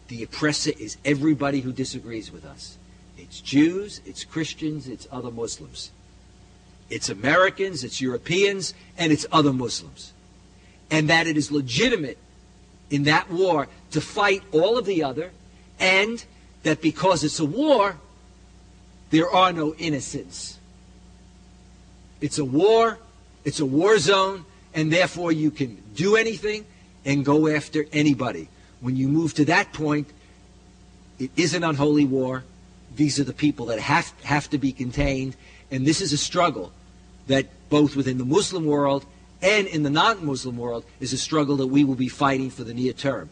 The oppressor is everybody who disagrees with us. It's Jews, it's Christians, it's other Muslims. It's Americans, it's Europeans, and it's other Muslims. And that it is legitimate in that war to fight all of the other, and that because it's a war, there are no innocents. It's a war zone, and therefore you can do anything and go after anybody. When you move to that point, it is an unholy war. These are the people that have to be contained, and this is a struggle that both within the Muslim world and in the non-Muslim world is a struggle that we will be fighting for the near term.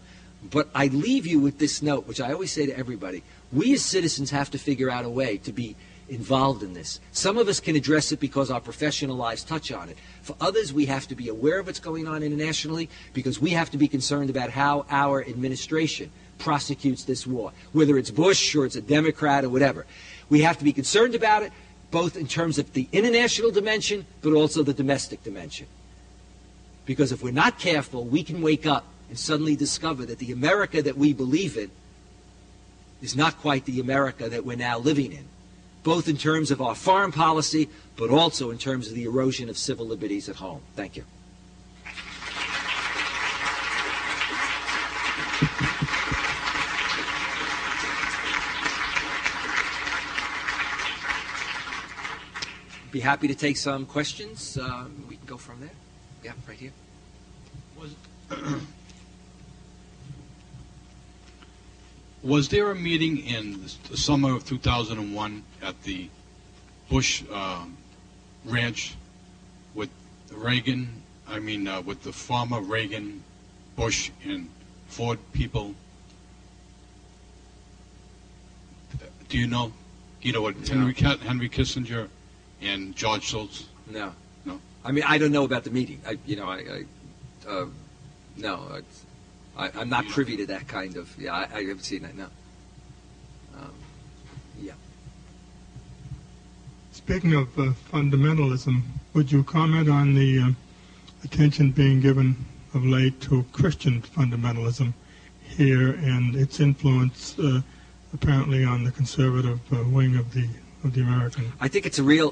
But I leave you with this note, which I always say to everybody. We as citizens have to figure out a way to be involved in this. Some of us can address it because our professional lives touch on it. For others, we have to be aware of what's going on internationally because we have to be concerned about how our administration prosecutes this war, whether it's Bush or it's a Democrat or whatever. We have to be concerned about it, both in terms of the international dimension, but also the domestic dimension. Because if we're not careful, we can wake up and suddenly discover that the America that we believe in is not quite the America that we're now living in, both in terms of our foreign policy, but also in terms of the erosion of civil liberties at home. Thank you. Be happy to take some questions. We can go from there. Yeah, right here. Was there a meeting in the summer of 2001 at the Bush ranch with Reagan, with the former Reagan, Bush, and Ford people Do you know? You know what Henry Kissinger and George Shultz? No. No? I mean, I don't know about the meeting. No. I'm not privy to that kind of. Yeah, I haven't seen that. No. Yeah. Speaking of fundamentalism, would you comment on the attention being given of late to Christian fundamentalism here and its influence apparently on the conservative wing of the American? I think it's a real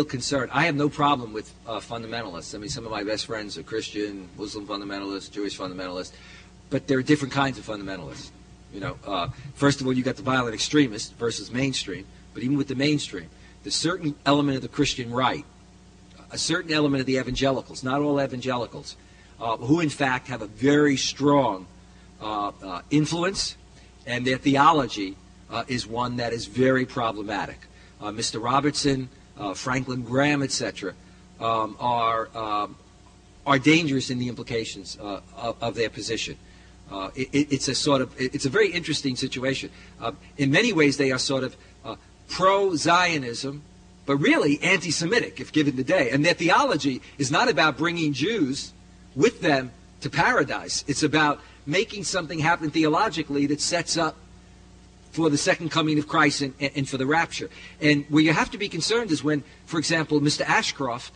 concern. I have no problem with fundamentalists. I mean, some of my best friends are Christian, Muslim fundamentalists, Jewish fundamentalists, but there are different kinds of fundamentalists. You know, first of all, you got the violent extremist versus mainstream. But even with the mainstream, there's a certain element of the Christian right, a certain element of the evangelicals, not all evangelicals, who in fact have a very strong influence, and their theology is one that is very problematic. Mr. Robertson, Franklin Graham, etc., are dangerous in the implications of their position. It's a very interesting situation. In many ways, they are sort of pro-Zionism, but really anti-Semitic, if given the day. And their theology is not about bringing Jews with them to paradise. It's about making something happen theologically that sets up for the second coming of Christ and for the rapture. And where you have to be concerned is when, for example, Mr. Ashcroft,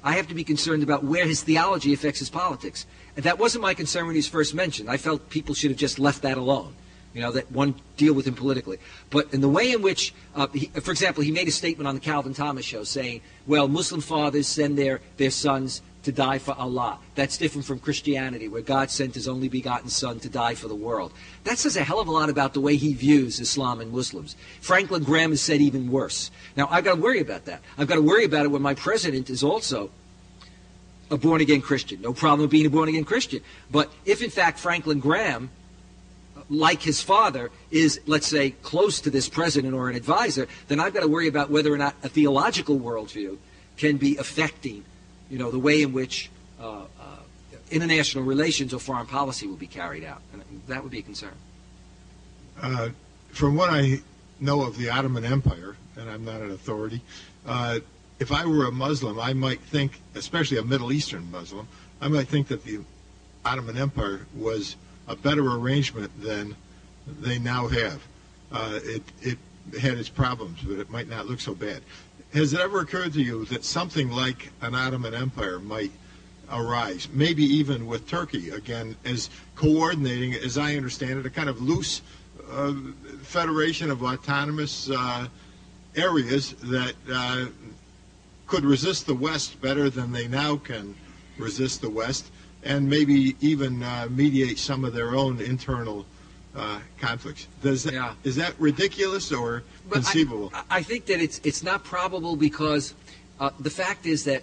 I have to be concerned about where his theology affects his politics. And that wasn't my concern when he was first mentioned. I felt people should have just left that alone, you know, that one deal with him politically. But in the way in which, for example, he made a statement on the Calvin Thomas show saying, well, Muslim fathers send their sons to die for Allah. That's different from Christianity, where God sent his only begotten son to die for the world. That says a hell of a lot about the way he views Islam and Muslims. Franklin Graham has said even worse. Now, I've got to worry about that. I've got to worry about it when my president is also a born-again Christian. No problem with being a born-again Christian. But if, in fact, Franklin Graham, like his father, is, let's say, close to this president or an advisor, then I've got to worry about whether or not a theological worldview can be affecting, you know, the way in which international relations or foreign policy will be carried out. And that would be a concern. From what I know of the Ottoman Empire, and I'm not an authority, if I were a Muslim, I might think, especially a Middle Eastern Muslim, I might think that the Ottoman Empire was a better arrangement than they now have. It had its problems, but it might not look so bad. Has it ever occurred to you that something like an Ottoman Empire might arise, maybe even with Turkey, again, as coordinating, as I understand it, a kind of loose federation of autonomous areas that could resist the West better than they now can resist the West, and maybe even mediate some of their own internal conflicts. Is that ridiculous or conceivable? I think that it's not probable, because the fact is that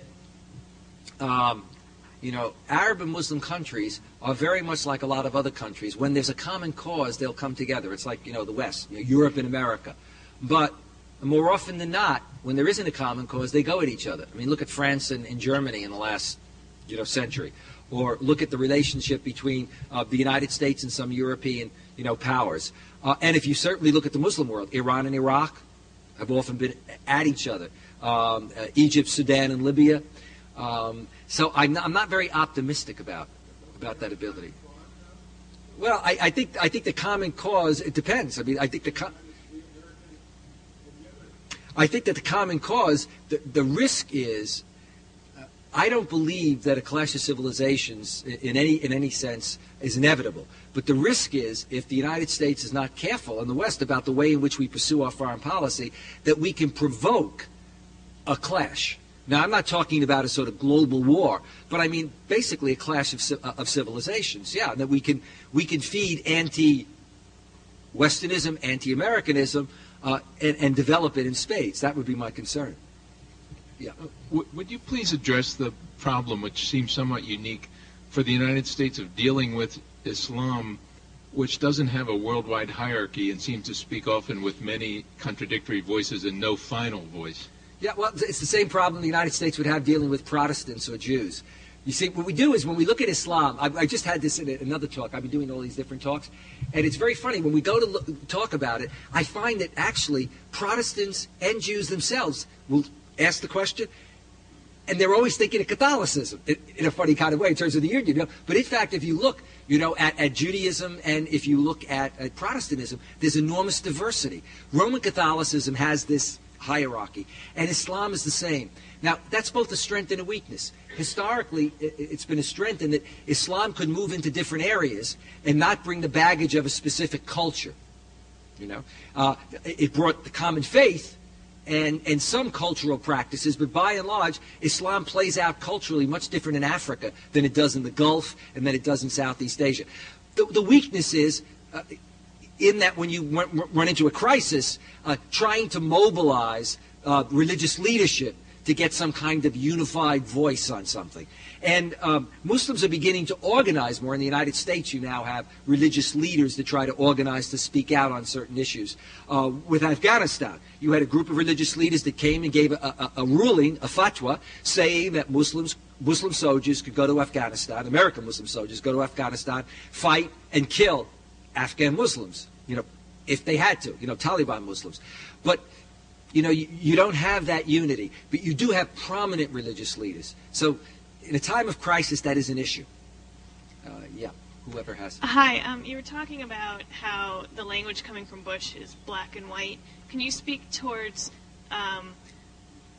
you know, Arab and Muslim countries are very much like a lot of other countries. When there's a common cause, they'll come together. It's like, you know, the West, you know, Europe and America. But more often than not, when there isn't a common cause, they go at each other. I mean, look at France and Germany in the last, you know, century. Or look at the relationship between the United States and some European, you know, powers. And if you certainly look at the Muslim world, Iran and Iraq have often been at each other. Egypt, Sudan, and Libya. So I'm not very optimistic about that ability. Well, I think the common cause, it depends. I mean, I think that the common cause, the risk is, I don't believe that a clash of civilizations in any sense is inevitable. But the risk is, if the United States is not careful in the West about the way in which we pursue our foreign policy, that we can provoke a clash. Now, I'm not talking about a sort of global war, but I mean basically a clash of civilizations. Yeah, that we can feed anti-Westernism, anti-Americanism, and develop it in spades. That would be my concern. Yeah. Would you please address the problem, which seems somewhat unique for the United States, of dealing with Islam, which doesn't have a worldwide hierarchy and seems to speak often with many contradictory voices and no final voice? Yeah, well, it's the same problem the United States would have dealing with Protestants or Jews. You see, what we do is when we look at Islam, I just had this in another talk. I've been doing all these different talks, and it's very funny. When we go to talk about it, I find that actually Protestants and Jews themselves will ask the question, and they're always thinking of Catholicism in a funny kind of way in terms of the union. But in fact, if you look, at Judaism and if you look at Protestantism, there's enormous diversity. Roman Catholicism has this hierarchy, and Islam is the same. Now, that's both a strength and a weakness. Historically, it's been a strength in that Islam could move into different areas and not bring the baggage of a specific culture. It brought the common faith and some cultural practices, but by and large, Islam plays out culturally much different in Africa than it does in the Gulf and than it does in Southeast Asia. The weakness is in that when you run into a crisis, trying to mobilize religious leadership to get some kind of unified voice on something. And Muslims are beginning to organize more. In the United States, you now have religious leaders that try to organize to speak out on certain issues. With Afghanistan, you had a group of religious leaders that came and gave a ruling, a fatwa, saying that Muslim soldiers could go to Afghanistan, American Muslim soldiers go to Afghanistan, fight and kill Afghan Muslims, if they had to, Taliban Muslims. But you don't have that unity, but you do have prominent religious leaders. So in a time of crisis, that is an issue. Whoever has. Hi, you were talking about how the language coming from Bush is black and white. Can you speak towards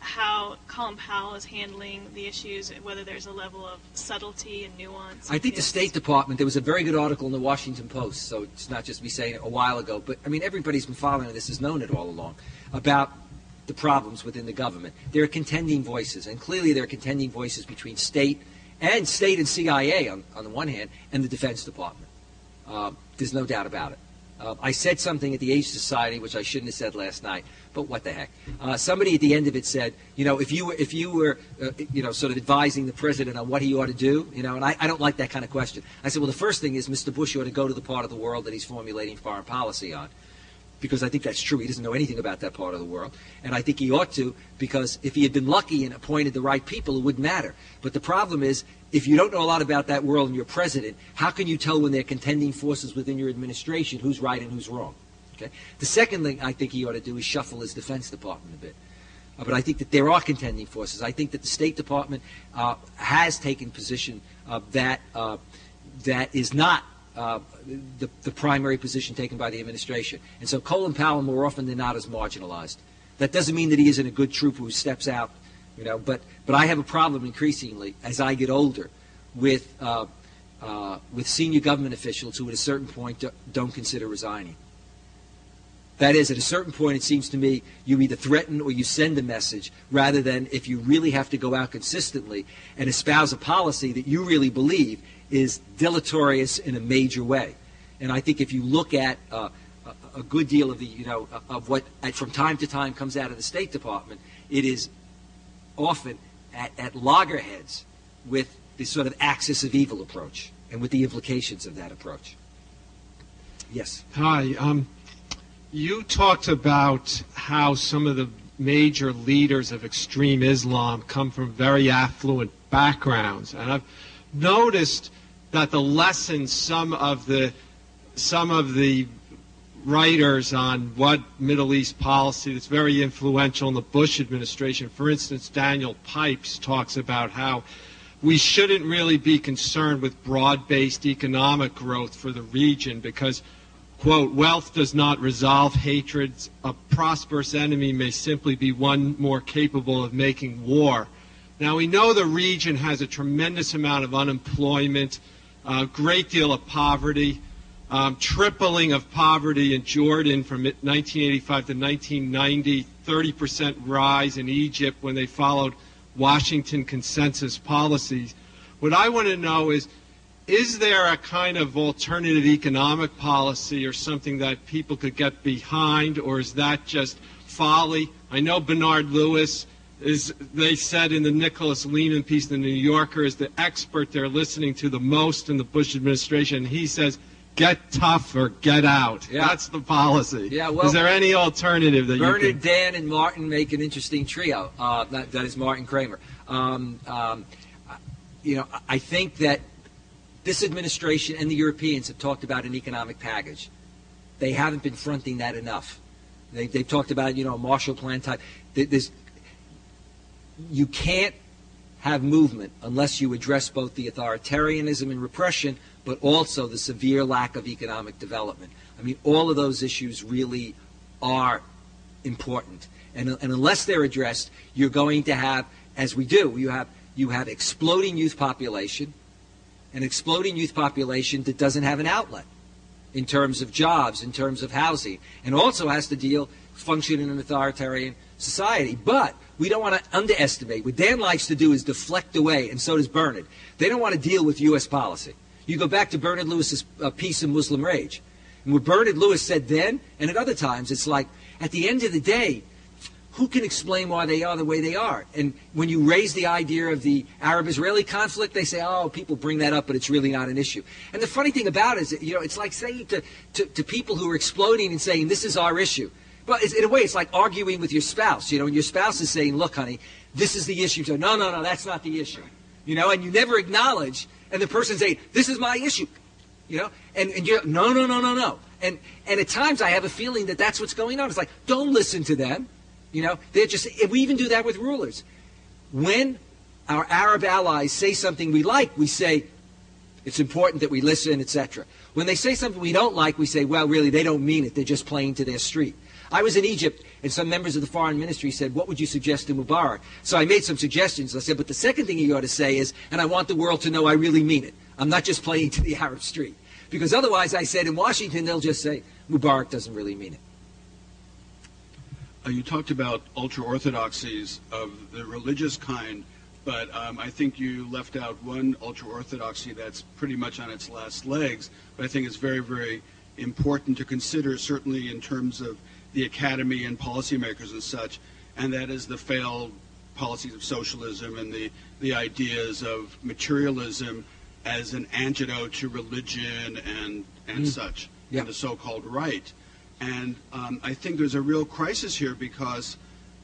how Colin Powell is handling the issues, whether there's a level of subtlety and nuance? I think the State Department, there was a very good article in the Washington Post, so it's not just me saying it a while ago, but everybody's been following this, has known it all along, about the problems within the government. There are contending voices, and clearly there are contending voices between state and CIA on the one hand, and the Defense Department. There's no doubt about it. I said something at the Age Society which I shouldn't have said last night, but what the heck? Somebody at the end of it said, if you were sort of advising the president on what he ought to do, and I don't like that kind of question. I said, well, the first thing is Mr. Bush ought to go to the part of the world that he's formulating foreign policy on, because I think that's true. He doesn't know anything about that part of the world. And I think he ought to, because if he had been lucky and appointed the right people, it wouldn't matter. But the problem is, if you don't know a lot about that world and you're president, how can you tell when there are contending forces within your administration who's right and who's wrong? Okay? The second thing I think he ought to do is shuffle his Defense Department a bit. But I think that there are contending forces. I think that the State Department has taken position that is not the primary position taken by the administration. And so Colin Powell, more often than not, is marginalized. That doesn't mean that he isn't a good trooper who steps out, but I have a problem increasingly as I get older with senior government officials who at a certain point don't consider resigning. That is, at a certain point, it seems to me, you either threaten or you send a message, rather than if you really have to go out consistently and espouse a policy that you really believe is deleterious in a major way. And I think if you look at a good deal of the, of what from time to time comes out of the State Department, it is often at loggerheads with this sort of axis of evil approach and with the implications of that approach. Yes. Hi. You talked about how some of the major leaders of extreme Islam come from very affluent backgrounds, and I've noticed that the lessons some of the writers on what Middle East policy that's very influential in the Bush administration, for instance, Daniel Pipes talks about how we shouldn't really be concerned with broad-based economic growth for the region because, quote, wealth does not resolve hatreds. A prosperous enemy may simply be one more capable of making war. Now, we know the region has a tremendous amount of unemployment, a great deal of poverty, tripling of poverty in Jordan from 1985 to 1990, 30% rise in Egypt when they followed Washington consensus policies. What I want to know is there a kind of alternative economic policy or something that people could get behind, or is that just folly? I know Bernard Lewis is, they said in the Nicholas Lehman piece in the New Yorker, is the expert they're listening to the most in the Bush administration. He says, get tough or get out. Yeah. That's the policy. Yeah, well, is there any alternative that Bernard, you can... Dan, and Martin make an interesting trio. That is Martin Kramer. I think that this administration and the Europeans have talked about an economic package. They haven't been fronting that enough. They've talked about, a Marshall Plan type. You can't have movement unless you address both the authoritarianism and repression, but also the severe lack of economic development. I mean, all of those issues really are important. And unless they're addressed, you're going to have, as we do, you have exploding youth population, an exploding youth population that doesn't have an outlet in terms of jobs, in terms of housing, and also has to function in an authoritarian society. But we don't want to underestimate. What Dan likes to do is deflect away, and so does Bernard. They don't want to deal with U.S. policy. You go back to Bernard Lewis's piece in Muslim Rage. And what Bernard Lewis said then, and at other times, it's like, at the end of the day, who can explain why they are the way they are? And when you raise the idea of the Arab-Israeli conflict, they say, oh, people bring that up, but it's really not an issue. And the funny thing about it is, it's like saying to people who are exploding and saying, this is our issue. Well, in a way, it's like arguing with your spouse, and your spouse is saying, look, honey, this is the issue. So, no, that's not the issue. And you never acknowledge, and the person's saying, this is my issue. And you're, no. And at times I have a feeling that that's what's going on. It's like, don't listen to them. They're just, we even do that with rulers. When our Arab allies say something we like, we say, it's important that we listen, etc. When they say something we don't like, we say, well, really, they don't mean it. They're just playing to their street. I was in Egypt, and some members of the foreign ministry said, what would you suggest to Mubarak? So I made some suggestions. I said, but the second thing you ought to say is, and I want the world to know I really mean it. I'm not just playing to the Arab street. Because otherwise, I said, in Washington, they'll just say, Mubarak doesn't really mean it. You talked about ultra-orthodoxies of the religious kind, but I think you left out one ultra-orthodoxy that's pretty much on its last legs, but I think it's very, very important to consider, certainly in terms of the academy and policymakers and such, and that is the failed policies of socialism and the ideas of materialism as an antidote to religion and such, and the so-called right. And I think there's a real crisis here because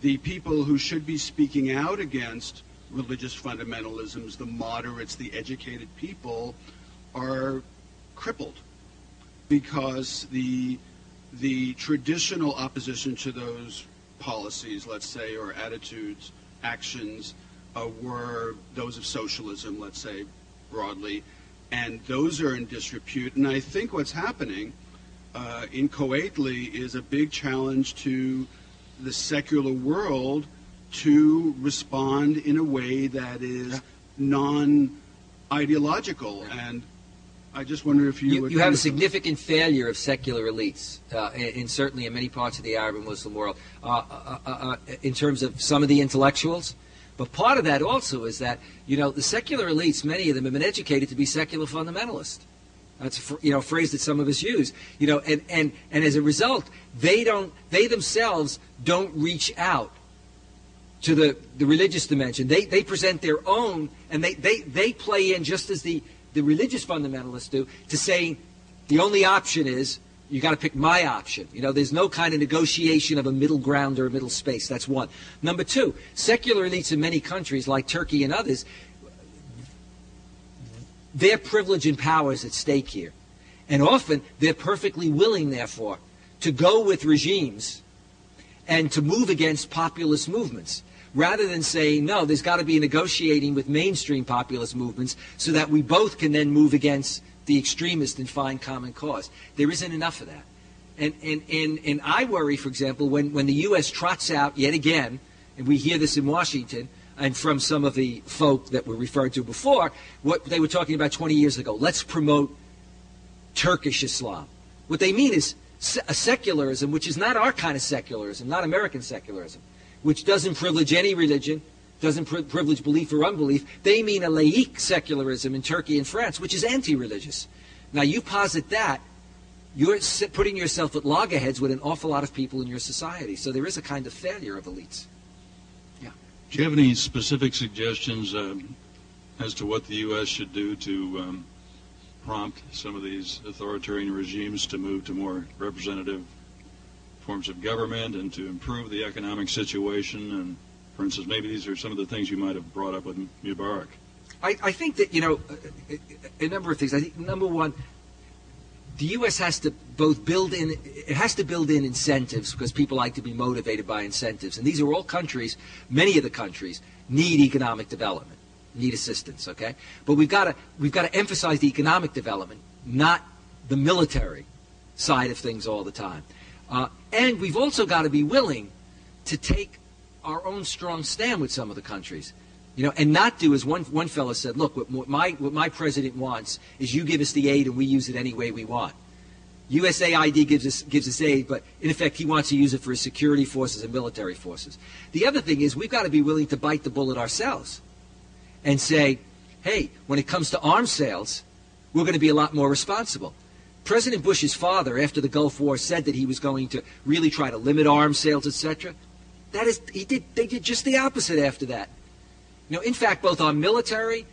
the people who should be speaking out against religious fundamentalisms, the moderates, the educated people, are crippled because the traditional opposition to those policies, let's say, or attitudes, actions, were those of socialism, let's say, broadly, and those are in disrepute. And I think what's happening in Kuwait is a big challenge to the secular world to respond in a way that is non-ideological. And I just wonder if you would... You have a significant failure of secular elites, certainly in many parts of the Arab and Muslim world, in terms of some of the intellectuals. But part of that also is that, the secular elites, many of them have been educated to be secular fundamentalists. That's a phrase that some of us use. And as a result, they themselves don't reach out to the religious dimension. They present their own, and they play in just as the religious fundamentalists do, to saying the only option is you got to pick my option. There's no kind of negotiation of a middle ground or a middle space. That's one. Number two, secular elites in many countries like Turkey and others, their privilege and power is at stake here. And often they're perfectly willing, therefore, to go with regimes and to move against populist movements, rather than saying, no, there's got to be negotiating with mainstream populist movements so that we both can then move against the extremist and find common cause. There isn't enough of that. And I worry, for example, when the U.S. trots out yet again, and we hear this in Washington, and from some of the folk that were referred to before, what they were talking about 20 years ago. Let's promote Turkish Islam. What they mean is a secularism, which is not our kind of secularism, not American secularism, which doesn't privilege any religion, doesn't privilege belief or unbelief. They mean a laïque secularism in Turkey and France, which is anti-religious. Now, you posit that, you're putting yourself at loggerheads with an awful lot of people in your society. So there is a kind of failure of elites. Do you have any specific suggestions as to what the U.S. should do to prompt some of these authoritarian regimes to move to more representative forms of government and to improve the economic situation? And, for instance, maybe these are some of the things you might have brought up with Mubarak. I think that, a number of things. I think, number one, the U.S. has to build in incentives, because people like to be motivated by incentives. And these are all countries, many of the countries, need economic development, need assistance, okay? But we've got to emphasize the economic development, not the military side of things all the time. And we've also got to be willing to take our own strong stand with some of the countries. And not do as one fellow said, look, what my president wants is you give us the aid and we use it any way we want. USAID gives us aid, but in effect he wants to use it for his security forces and military forces. The other thing is we've got to be willing to bite the bullet ourselves and say, hey, when it comes to arms sales, we're going to be a lot more responsible. President Bush's father, after the Gulf War, said that he was going to really try to limit arms sales, etc. They did just the opposite after that. In fact, both our military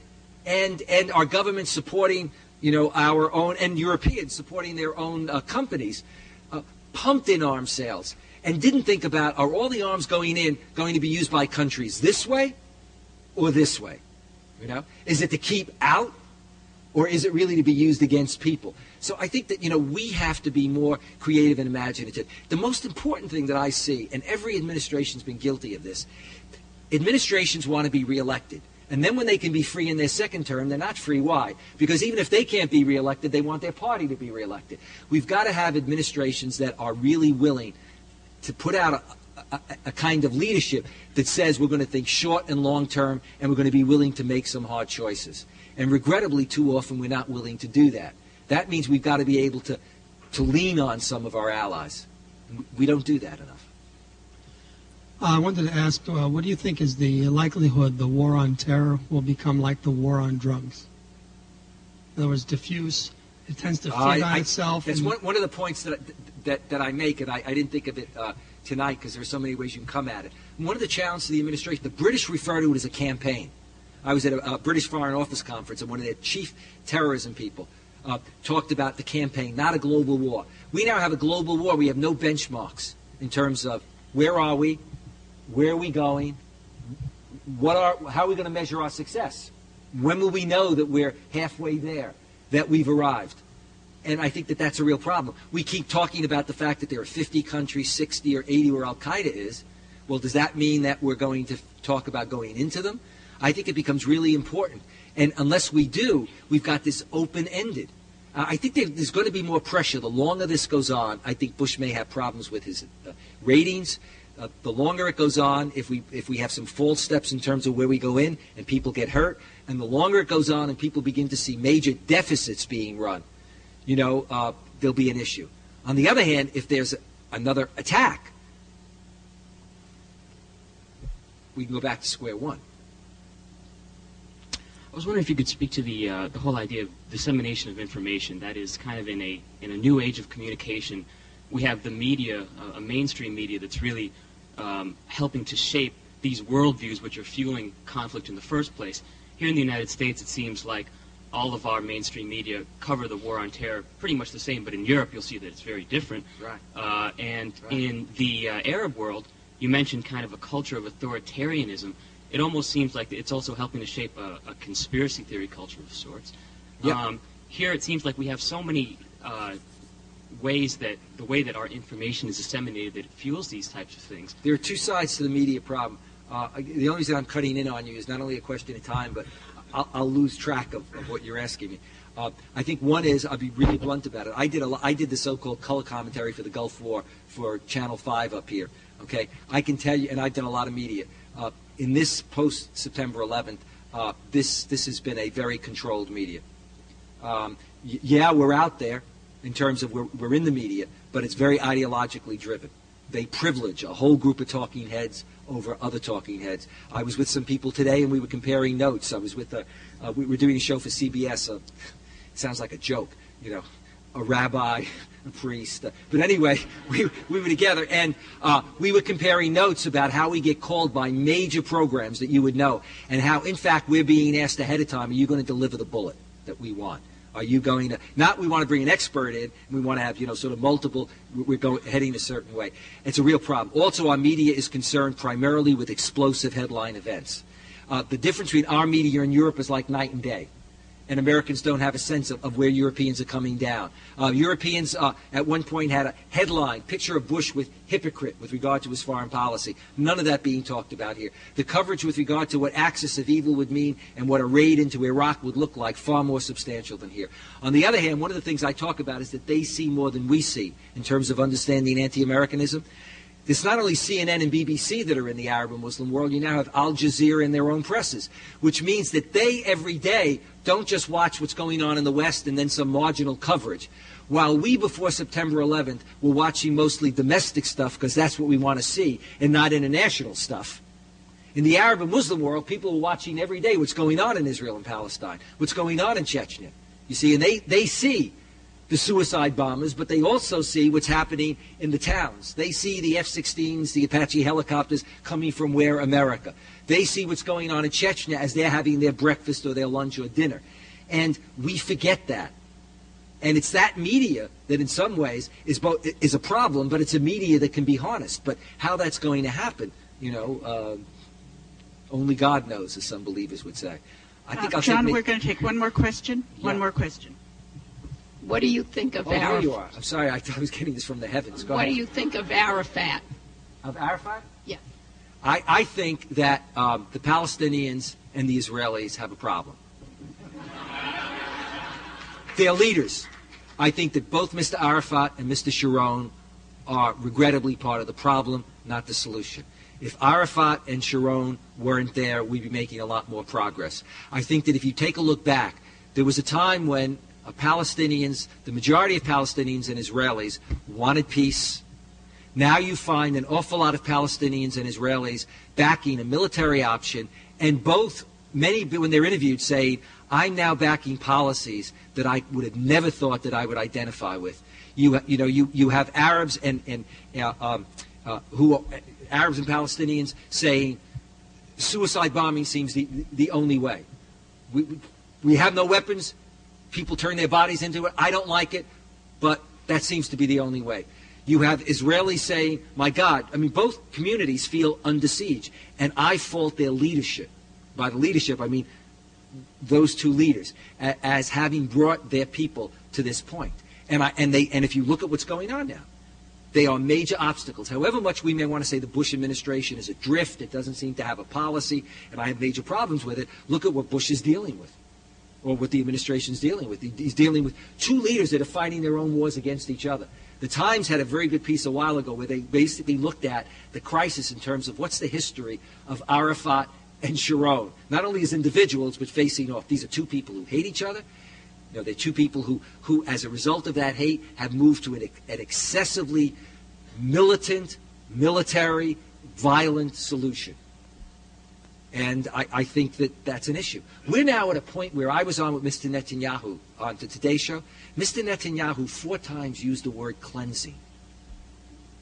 and our government supporting, our own, and Europeans supporting their own companies, pumped in arms sales and didn't think about, are all the arms going to be used by countries this way or this way? Is it to keep out, or is it really to be used against people? So I think that, we have to be more creative and imaginative. The most important thing that I see, and every administration's been guilty of this, administrations want to be reelected. And then when they can be free in their second term, they're not free. Why? Because even if they can't be reelected, they want their party to be reelected. We've got to have administrations that are really willing to put out a kind of leadership that says we're going to think short and long term, and we're going to be willing to make some hard choices. And regrettably, too often, we're not willing to do that. That means we've got to be able to lean on some of our allies. We don't do that enough. I wanted to ask, what do you think is the likelihood the war on terror will become like the war on drugs? In other words, diffuse. It tends to feed on itself. That's one of the points that I make, and I didn't think of it tonight because there are so many ways you can come at it. One of the challenges to the administration, the British refer to it as a campaign. I was at a British Foreign Office conference, and one of their chief terrorism people talked about the campaign, not a global war. We now have a global war. We have no benchmarks in terms of where are we, where are we going, how are we going to measure our success? When will we know that we're halfway there, that we've arrived? And I think that that's a real problem. We keep talking about the fact that there are 50 countries, 60 or 80 where Al-Qaeda is. Well, does that mean that we're going to talk about going into them? I think it becomes really important. And unless we do, we've got this open-ended. I think there's going to be more pressure. The longer this goes on, I think Bush may have problems with his ratings. The longer it goes on, if we have some false steps in terms of where we go in and people get hurt, and the longer it goes on and people begin to see major deficits being run, there'll be an issue. On the other hand, if there's another attack, we can go back to square one. I was wondering if you could speak to the whole idea of dissemination of information. That is kind of in a new age of communication. We have the media, a mainstream media that's really helping to shape these worldviews which are fueling conflict in the first place. Here in the United States, it seems like all of our mainstream media cover the war on terror pretty much the same, but in Europe you'll see that it's very different. Right. In the Arab world, you mentioned kind of a culture of authoritarianism. It almost seems like it's also helping to shape a conspiracy theory culture of sorts. Yep. Here it seems like we have so many ways that the way that our information is disseminated that it fuels these types of things. There are two sides to the media problem. The only reason I'm cutting in on you is not only a question of time, but I'll lose track of what you're asking me. I think one is, I'll be really blunt about it. I did the so-called color commentary for the Gulf War for Channel 5 up here. Okay, I can tell you, and I've done a lot of media. In this post-September 11th, this has been a very controlled media. Yeah, we're out there in terms of we're in the media, but it's very ideologically driven. They privilege a whole group of talking heads over other talking heads. I was with some people today, and we were comparing notes. I was with we were doing a show for CBS. It sounds like a joke, a rabbi, a priest. But anyway, we were together, and we were comparing notes about how we get called by major programs that you would know, and how, in fact, we're being asked ahead of time, are you going to deliver the bullet that we want? Are you going to, not we want to bring an expert in, and we want to have, sort of multiple, we're heading a certain way. It's a real problem. Also, our media is concerned primarily with explosive headline events. The difference between our media and Europe is like night and day. And Americans don't have a sense of where Europeans are coming down. Europeans at one point had a headline, picture of Bush with hypocrite with regard to his foreign policy. None of that being talked about here. The coverage with regard to what axis of evil would mean and what a raid into Iraq would look like, far more substantial than here. On the other hand, one of the things I talk about is that they see more than we see in terms of understanding anti-Americanism. It's not only CNN and BBC that are in the Arab and Muslim world. You now have Al Jazeera in their own presses, which means that they every day don't just watch what's going on in the West and then some marginal coverage. While we, before September 11th, were watching mostly domestic stuff because that's what we want to see and not international stuff. In the Arab and Muslim world, people are watching every day what's going on in Israel and Palestine, what's going on in Chechnya. You see, and they see the suicide bombers, but they also see what's happening in the towns. They see the F-16s, the Apache helicopters coming from where America. They see what's going on in Chechnya as they're having their breakfast or their lunch or dinner. And we forget that. And it's that media that in some ways is a problem, but it's a media that can be harnessed. But how that's going to happen, only God knows, as some believers would say. I think John, we're going to take one more question. Yeah. One more question. What do you think of Arafat? Oh, there you are. I'm sorry, I was getting this from the heavens. Go ahead. What do you think of Arafat? Of Arafat? Yeah. I think that the Palestinians and the Israelis have a problem. They're leaders. I think that both Mr. Arafat and Mr. Sharon are regrettably part of the problem, not the solution. If Arafat and Sharon weren't there, we'd be making a lot more progress. I think that if you take a look back, there was a time when Palestinians, the majority of Palestinians and Israelis wanted peace. Now you find an awful lot of Palestinians and Israelis backing a military option, and many when they're interviewed say, I'm now backing policies that I would have never thought that I would identify with. You have Arabs and Arabs and Palestinians saying suicide bombing seems the only way. We have no weapons. People turn their bodies into it. I don't like it, but that seems to be the only way. You have Israelis saying, my God, both communities feel under siege, and I fault their leadership. By the leadership, I mean those two leaders, as having brought their people to this point. And if you look at what's going on now, they are major obstacles. However much we may want to say the Bush administration is adrift, it doesn't seem to have a policy, and I have major problems with it, look at what Bush is dealing with. Or what the administration's dealing with. He's dealing with two leaders that are fighting their own wars against each other. The Times had a very good piece a while ago where they basically looked at the crisis in terms of what's the history of Arafat and Sharon. Not only as individuals, but facing off. These are two people who hate each other. They're two people who, as a result of that hate, have moved to an excessively militant, military, violent solution. And I think that that's an issue. We're now at a point where I was on with Mr. Netanyahu on the Today Show. Mr. Netanyahu 4 times used the word cleansing.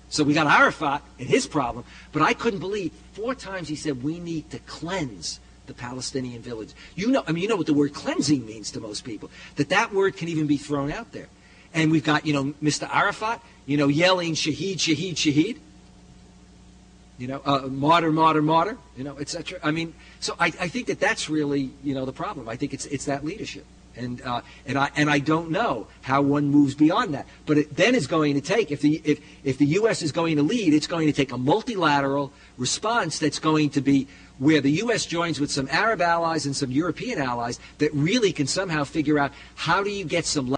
So we got Arafat and his problem, but I couldn't believe 4 times he said we need to cleanse the Palestinian village. You know what the word cleansing means to most people, that word can even be thrown out there. And we've got, Mr. Arafat, yelling shaheed, shaheed, shaheed. Martyr, martyr, martyr, etc. So I think that's really, the problem. I think it's that leadership. And I don't know how one moves beyond that. But it then is going to take, if the U.S. is going to lead, it's going to take a multilateral response that's going to be where the U.S. joins with some Arab allies and some European allies that really can somehow figure out how do you get some